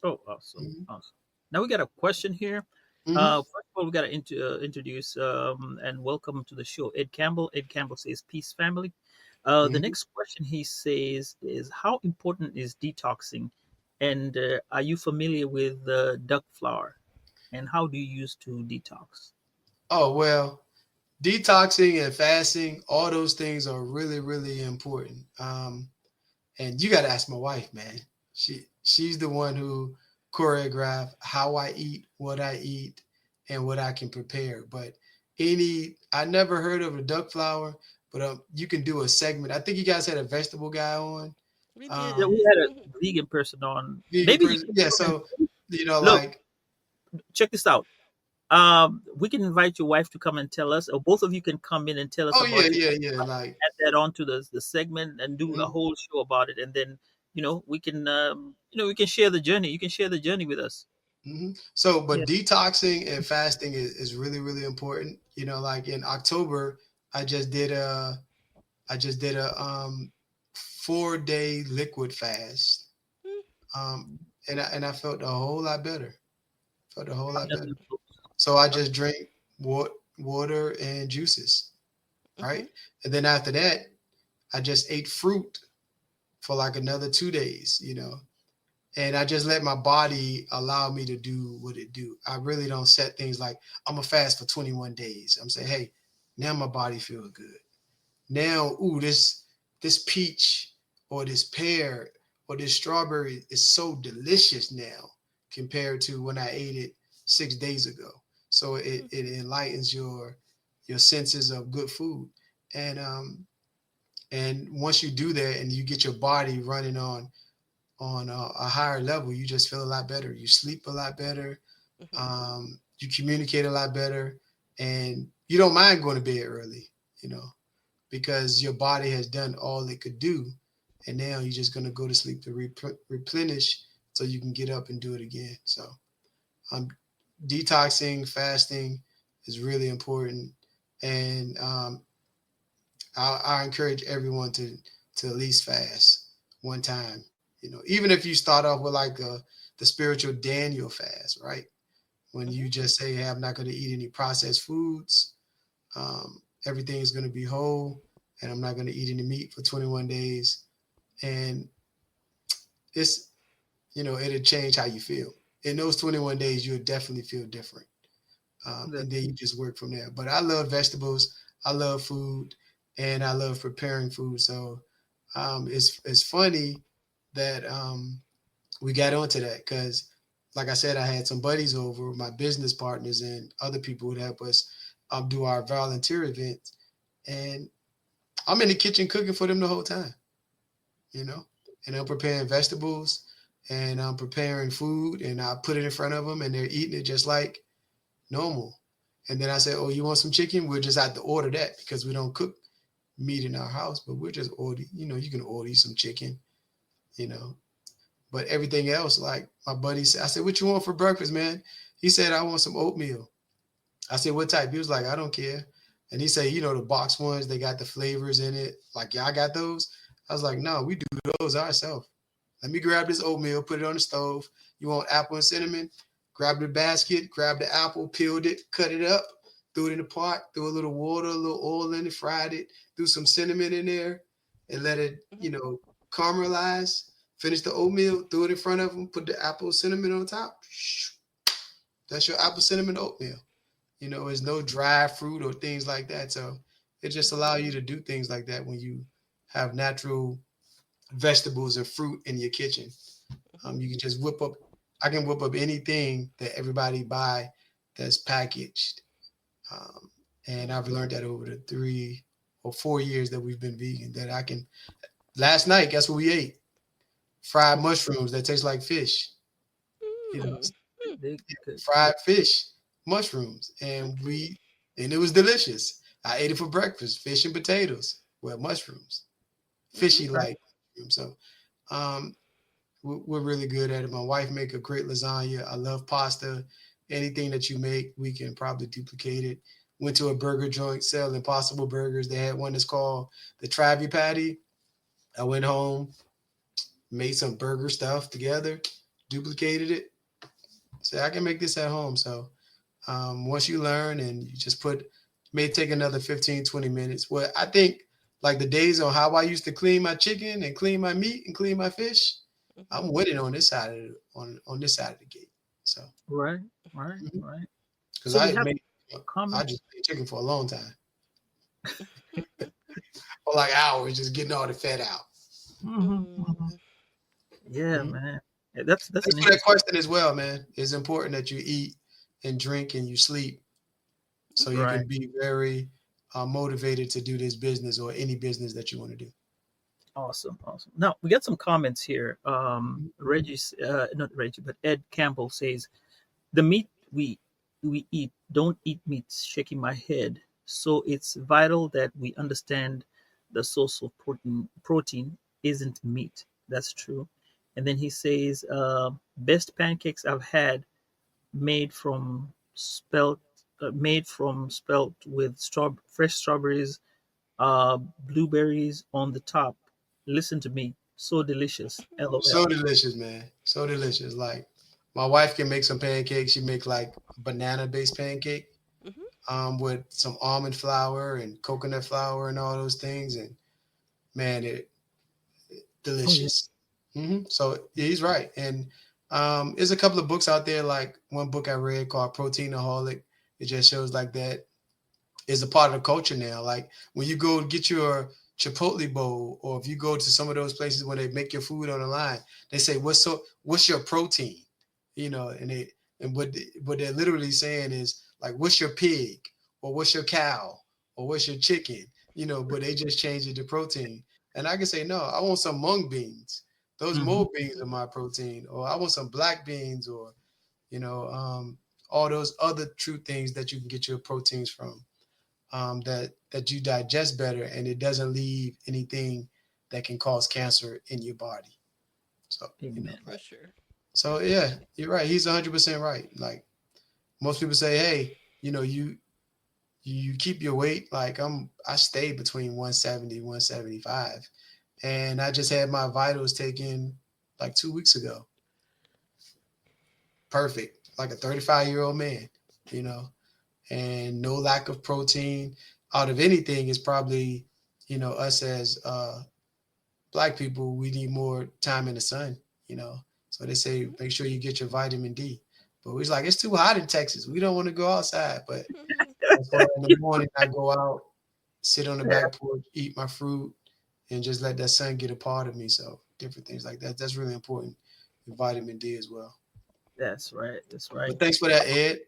Oh, awesome, Mm-hmm. awesome. Now we got a question here. Mm-hmm. First of all, we got to introduce and welcome to the show Ed Campbell. Ed Campbell says, "Peace, family." The Mm-hmm. next question he says is, "How important is detoxing, and are you familiar with duck flower, and how do you use to detox?" Oh, well, detoxing and fasting, all those things are really, really important. And you got to ask my wife, man. She's the one who choreographed how I eat, what I eat, and what I can prepare. But I never heard of a duck flower, but you can do a segment. I think you guys had a vegetable guy on. We Yeah, did. we Um, had a vegan person on. vegan Maybe you person, can yeah. come and So look. like, Check this out. We can invite your wife to come and tell us, or both of you can come in and tell us oh yeah, about your yeah, yeah, like. add that onto the segment and do a Mhm. whole show about it, and then we can we can share the journey. You can share the journey with us. So, Yeah. but detoxing and fasting is really, really important. Like in October, I just did a I just did a 4-day liquid fast. And I felt a whole lot better. Felt a whole I've lot done better. that too. So I I've- just drank water and juices, Mm-hmm. right? And then after that, I just ate fruit for like another 2 days. And I just let my body allow me to do what it do. I really don't set things like I'm gonna fast for 21 days. I'm saying, hey, now my body feels good. Now, ooh, this peach or this pear or this strawberry is so delicious now compared to when I ate it 6 days ago. So it enlightens your senses of good food. And once you do that and you get your body running on a higher level, you just feel a lot better. You sleep a lot better. Mm-hmm. You communicate a lot better, and you don't mind going to bed early, you know, because your body has done all it could do, and now you're just going to go to sleep to replenish, so you can get up and do it again. So, um, detoxing, fasting is really important, and I encourage everyone to at least fast one time. Even if you start off with like the spiritual Daniel fast, right? When Mm-hmm. you just say, "Hey, I'm not going to eat any processed foods. Everything is going to be whole, and I'm not going to eat any meat for 21 days," and it's it'll change how you feel. In those 21 days, you'll definitely feel different, the- and then you just work from there. But I love vegetables. I love food, and I love preparing food. So it's funny that we got onto that because, like I said, I had some buddies over, my business partners, and other people would help us do our volunteer events, and I'm in the kitchen cooking for them the whole time, you know, and I'm preparing vegetables and I'm preparing food, and I put it in front of them, and they're eating it just like normal. And then I said, "Oh, you want some chicken? We'll just have to order that because we don't cook meat in our house, but we'll just order. You can order you some chicken, you know." But everything else, like my buddy said, I said, "What you want for breakfast, man?" He said, "I want some oatmeal." I said, "What type?" He was like, "I don't care." And he said, the box ones, they got the flavors in it. Like, y'all got those? I was like, "No, we do those ourselves. Let me grab this oatmeal, put it on the stove. You want apple and cinnamon? Grab the basket, grab the apple, peeled it, cut it up, threw it in the pot, threw a little water, a little oil in it, fried it, threw some cinnamon in there, and let it, caramelize. Finish the oatmeal, threw it in front of them, put the apple cinnamon on top. That's your apple cinnamon oatmeal. There's no dry fruit or things like that. So it just allows you to do things like that when you have natural vegetables and fruit in your kitchen. You can just I can whip up anything that everybody buy that's packaged. And I've learned that over the 3 or 4 years that we've been vegan, that I can. Last night, guess what we ate? Fried mushrooms that taste like fish. Fried fish, mushrooms, and it was delicious. I ate it for breakfast, fish and potatoes, well, mushrooms, fishy like. So, we're really good at it. My wife make a great lasagna. I love pasta. Anything that you make, we can probably duplicate it. Went to a burger joint selling Impossible Burgers. They had one that's called the Tryezz Patty. I went home, made some burger stuff together, duplicated it. So I can make this at home. So once you learn and you just may take another 15, 20 minutes. Well, I think like the days on how I used to clean my chicken and clean my meat and clean my fish, I'm winning on this side of this side of the gate. So right. Because So I just made chicken for a long time. For like hours, just getting all the fat out. Yeah, man. That's Thanks for that question as well, man. It's important that you eat and drink and you sleep, so you can be very motivated to do this business or any business that you want to do. Awesome. Now we got some comments here. Not Reggie, but Ed Campbell says, "The meat we eat, don't eat meat." Shaking my head. So it's vital that we understand the source of protein isn't meat. That's true. And then he says, "Best pancakes I've had made from spelt with fresh strawberries, blueberries on the top. Listen to me, so delicious. LOL." So delicious, man. So delicious. Like my wife can make some pancakes. She make like banana-based pancake with some almond flour and coconut flour and all those things. And man, it delicious. So yeah, he's right. And there's a couple of books out there. Like one book I read called Proteinaholic. It just shows like that is a part of the culture now. Like when you go get your Chipotle bowl, or if you go to some of those places where they make your food on the line, they say, what's your protein? And what they're literally saying is like, what's your pig, or what's your cow, or what's your chicken? But they just change it to protein. And I can say, no, I want some mung beans. Those mung beans are my protein. Or I want some black beans, or all those other true things that you can get your proteins from. That you digest better, and it doesn't leave anything that can cause cancer in your body. So, for sure. So yeah, you're right. He's 100% right. Like most people say, hey, you keep your weight. Like I stay between 170, 175, and I just had my vitals taken like 2 weeks ago. Perfect, like a 35-year-old man, and no lack of protein. Out of anything is probably, us as Black people, we need more time in the sun, So they say, make sure you get your vitamin D. But it's like, it's too hot in Texas. We don't want to go outside. But that's why in the morning I go out, sit on the back porch, eat my fruit, and just let that sun get a part of me. So different things like that. That's really important. Vitamin D as well. That's right. But thanks for that, Ed.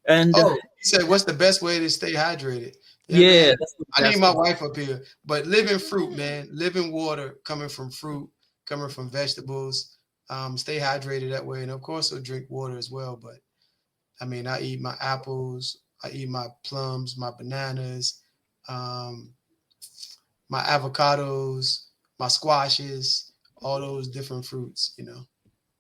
And he said, what's the best way to stay hydrated? Yeah, I need my wife up here. But living fruit, man, living water coming from fruit, coming from vegetables. Stay hydrated that way. And of course, I'll drink water as well. But I mean, I eat my apples, I eat my plums, my bananas, my avocados, my squashes, all those different fruits,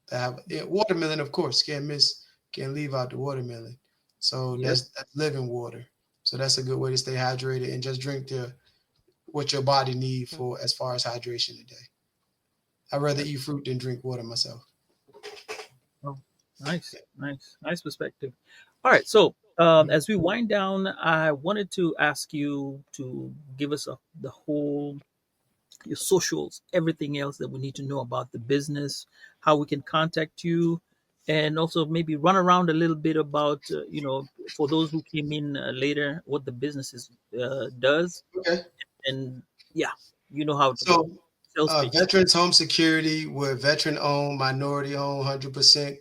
that have watermelon, of course, can't leave out the watermelon. So Yep. that's living water. So that's a good way to stay hydrated and just drink the what your body need for as far as hydration today. I'd rather Yep. eat fruit than drink water myself. Oh, nice, nice perspective. All right, so Mhm. as we wind down, I wanted to ask you to give us the whole your socials, everything else that we need to know about the business, how we can contact you, and also maybe run around a little bit about for those who came in later, what the business does, Okay. and yeah, you know how to go. So, Sales pitch. Veterans Home Security, we're veteran owned, minority owned, 100%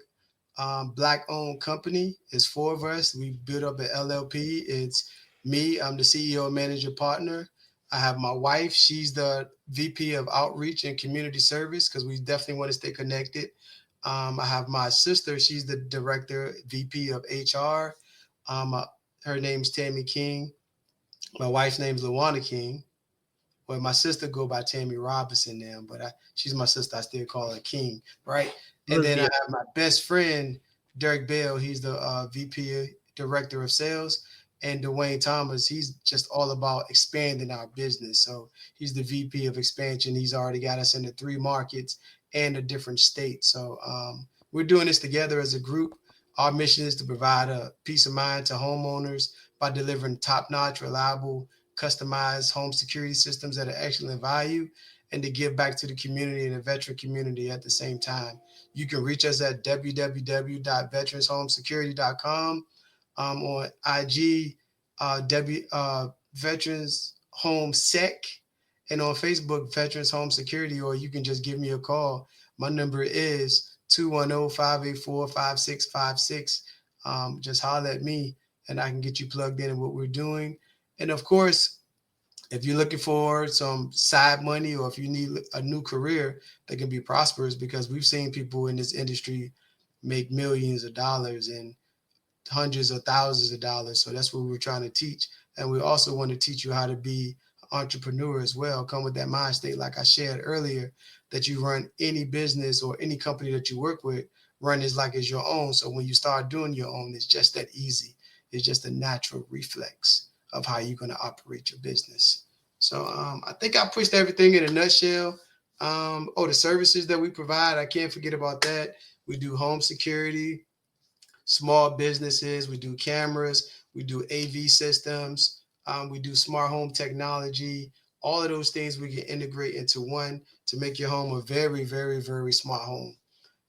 black owned company. It's four of us. We built up an LLP. It's me. I'm the CEO, manager, partner. I have my wife. She's the VP of outreach and community service because we definitely want to stay connected. I have my sister. She's the director, VP of HR. Her name's Tammy King. My wife's name's Luana King. Well, my sister go by Tammy Robinson now, but she's my sister. I still call her King, right? And Let's then I be have my best friend, Derek Bell. He's the VP, Director of Sales. And Dwayne Thomas, he's just all about expanding our business. So he's the VP of expansion. He's already got us into 3 markets and a different state. So we're doing this together as a group. Our mission is to provide a peace of mind to homeowners by delivering top-notch, reliable, customized home security systems at an excellent value, and to give back to the community and the veteran community at the same time. You can reach us at www.veteranshomesecurity.com, on IG, Veterans Home Sec, and on Facebook, Veterans Home Security, or you can just give me a call. My number is 210-584-5656. Just holler at me and I can get you plugged in what we're doing. And of course, if you're looking for some side money or if you need a new career that can be prosperous, because we've seen people in this industry make millions of dollars and hundreds of thousands of dollars. So that's what we're trying to teach. And we also want to teach you how to be an entrepreneur as well. Come with that mind state, like I shared earlier, that you run any business or any company that you work with, run is like it's your own. So when you start doing your own, it's just that easy. It's just a natural reflex of how you're going to operate your business. So I think I pushed everything in a nutshell. The services that we provide, I can't forget about that. We do home security, small businesses. We do cameras. We do AV systems. We do smart home technology. All of those things we can integrate into one to make your home a very, very, very smart home.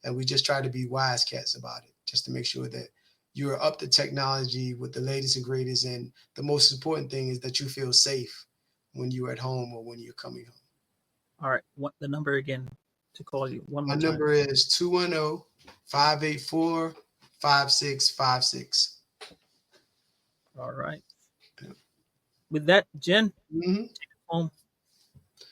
And we just try to be wise cats about it, just to make sure that you're up to technology with the latest and greatest. And the most important thing is that you feel safe when you're at home or when you're coming home. all right. What the number again to call you one My more time? number is 210-584-5656. All right. With that, Jen, Mm-hmm. home.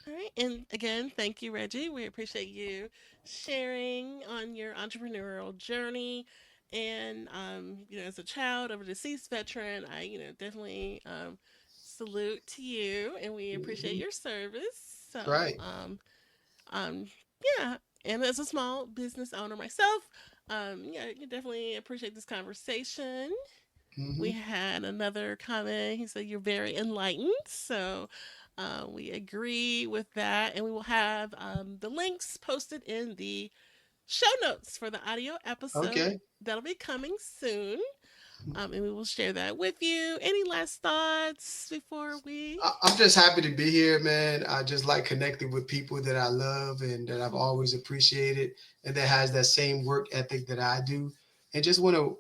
All right. And again, thank you, Reggie. We appreciate you sharing on your entrepreneurial journey. And, as a child of a deceased veteran, I, definitely salute to you and we appreciate Mm-hmm. your service. So, Right. um, yeah. And as a small business owner myself, yeah, I can definitely appreciate this conversation. We Mm-hmm. had another comment. He said, "You're very enlightened." So we agree with that. And we will have the links posted in the show notes for the audio episode Okay. that'll be coming soon. And we will share that with you. Any last thoughts before we? I'm just happy to be here, man. I just like connecting with people that I love and that I've always appreciated, and that has that same work ethic that I do, and just want to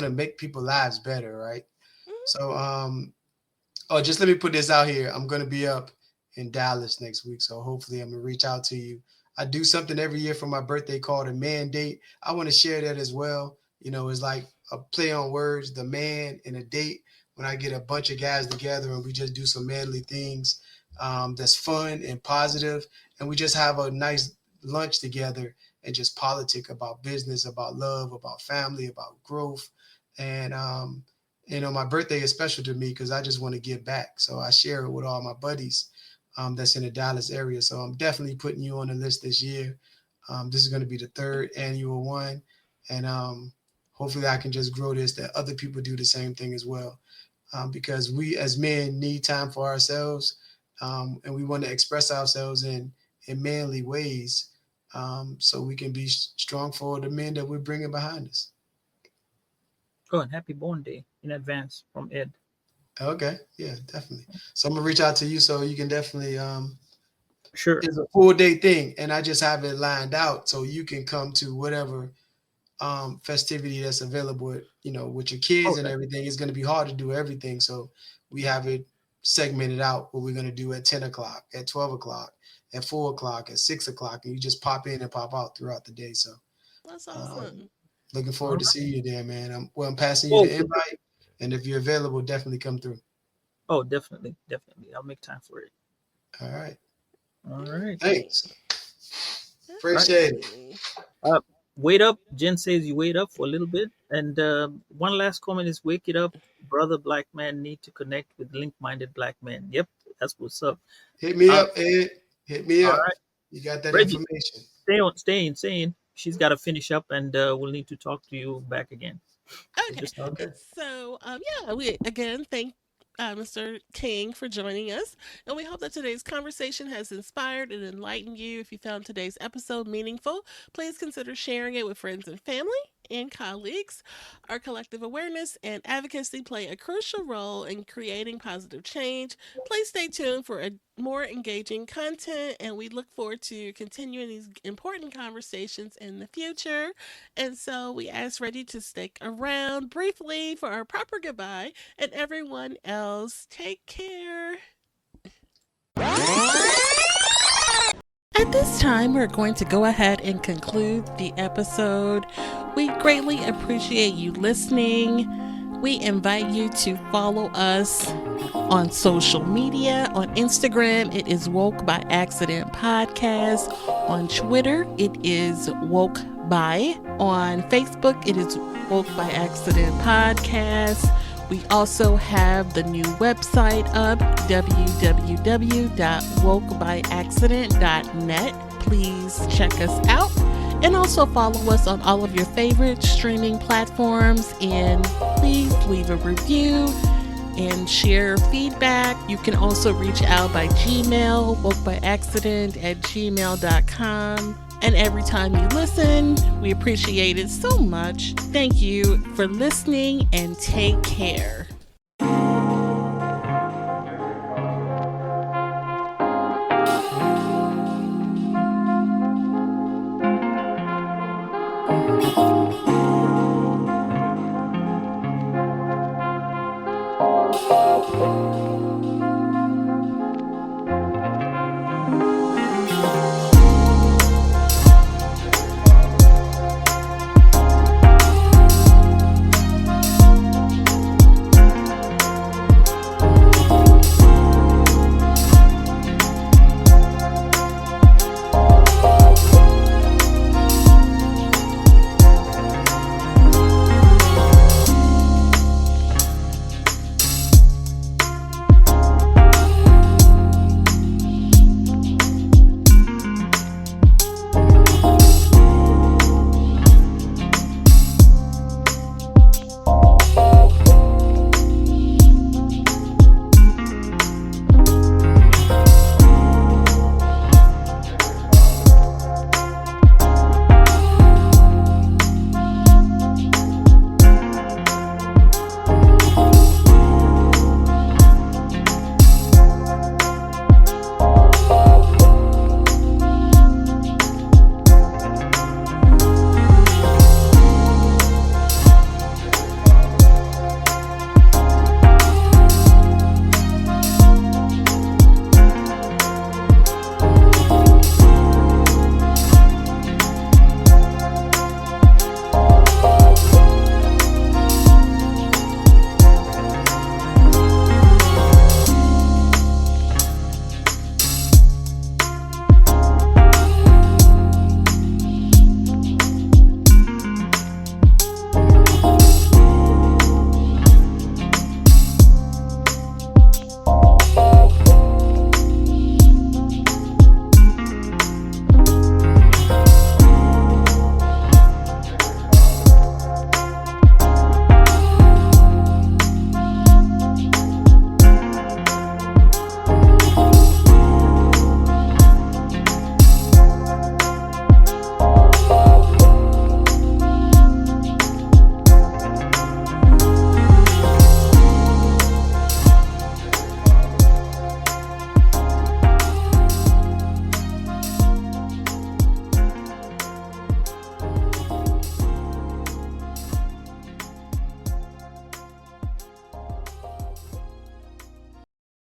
make people's lives better, right? Mhm. So, just let me put this out here. I'm gonna be up in Dallas next week, so hopefully I'm gonna reach out to you. I do something every year for my birthday called a man date. I want to share that as well. It's like a play on words, the man and a date. When I get a bunch of guys together and we just do some manly things, that's fun and positive, and we just have a nice lunch together and just politic about business, about love, about family, about growth, and my birthday is special to me because I just want to give back. So I share it with all my buddies. that's in the Dallas area. So I'm definitely putting you on the list this year. This is going to be the 3rd annual one. And hopefully I can just grow this, that other people do the same thing as well. Because we as men need time for ourselves, and we want to express ourselves in manly ways, so we can be strong for the men that we're bringing behind us. Oh, and happy born day in advance from Ed. Okay, yeah, definitely. So I'm gonna reach out to you so you can definitely. Sure. It's a 4-day thing, and I just have it lined out so you can come to whatever festivity that's available. With your kids and everything, it's gonna be hard to do everything. So we have it segmented out. What we're gonna do at 10 o'clock, at 12 o'clock, at 4 o'clock, at 6 o'clock, and you just pop in and pop out throughout the day. So That's awesome. looking forward to seeing you there, man. I'm passing you the invite, and if you're available, definitely come through. Oh, definitely. I'll make time for it. All right. Thanks. Appreciate it. Wait up. Jen says you wait up for a little bit. And one last comment is wake it up. Brother black man need to connect with link-minded black men. Yep, that's what's up. Hit me up, Ed. Hit me up. Right. You got that Reggie, information. Stay in. She's got to finish up, and we'll need to talk to you back again. Okay. So, we again thank Mr. King for joining us, and we hope that today's conversation has inspired and enlightened you. If you found today's episode meaningful, please consider sharing it with friends and family and colleagues. Our collective awareness and advocacy play a crucial role in creating positive change. Please stay tuned for more engaging content, and we look forward to continuing these important conversations in the future. And so we ask Reggie to stick around briefly for our proper goodbye, and everyone else, take care. At this time, we're going to go ahead and conclude the episode. We greatly appreciate you listening. We invite you to follow us on social media. On Instagram, it is Woke by Accident Podcast. On Twitter, it is Woke by. On Facebook, it is Woke by Accident Podcast. We also have the new website up, www.wokebyaccident.net. Please check us out, and also follow us on all of your favorite streaming platforms, and please leave a review and share feedback. You can also reach out by Gmail, wokebyaccident@gmail.com. And every time you listen, we appreciate it so much. Thank you for listening, and take care.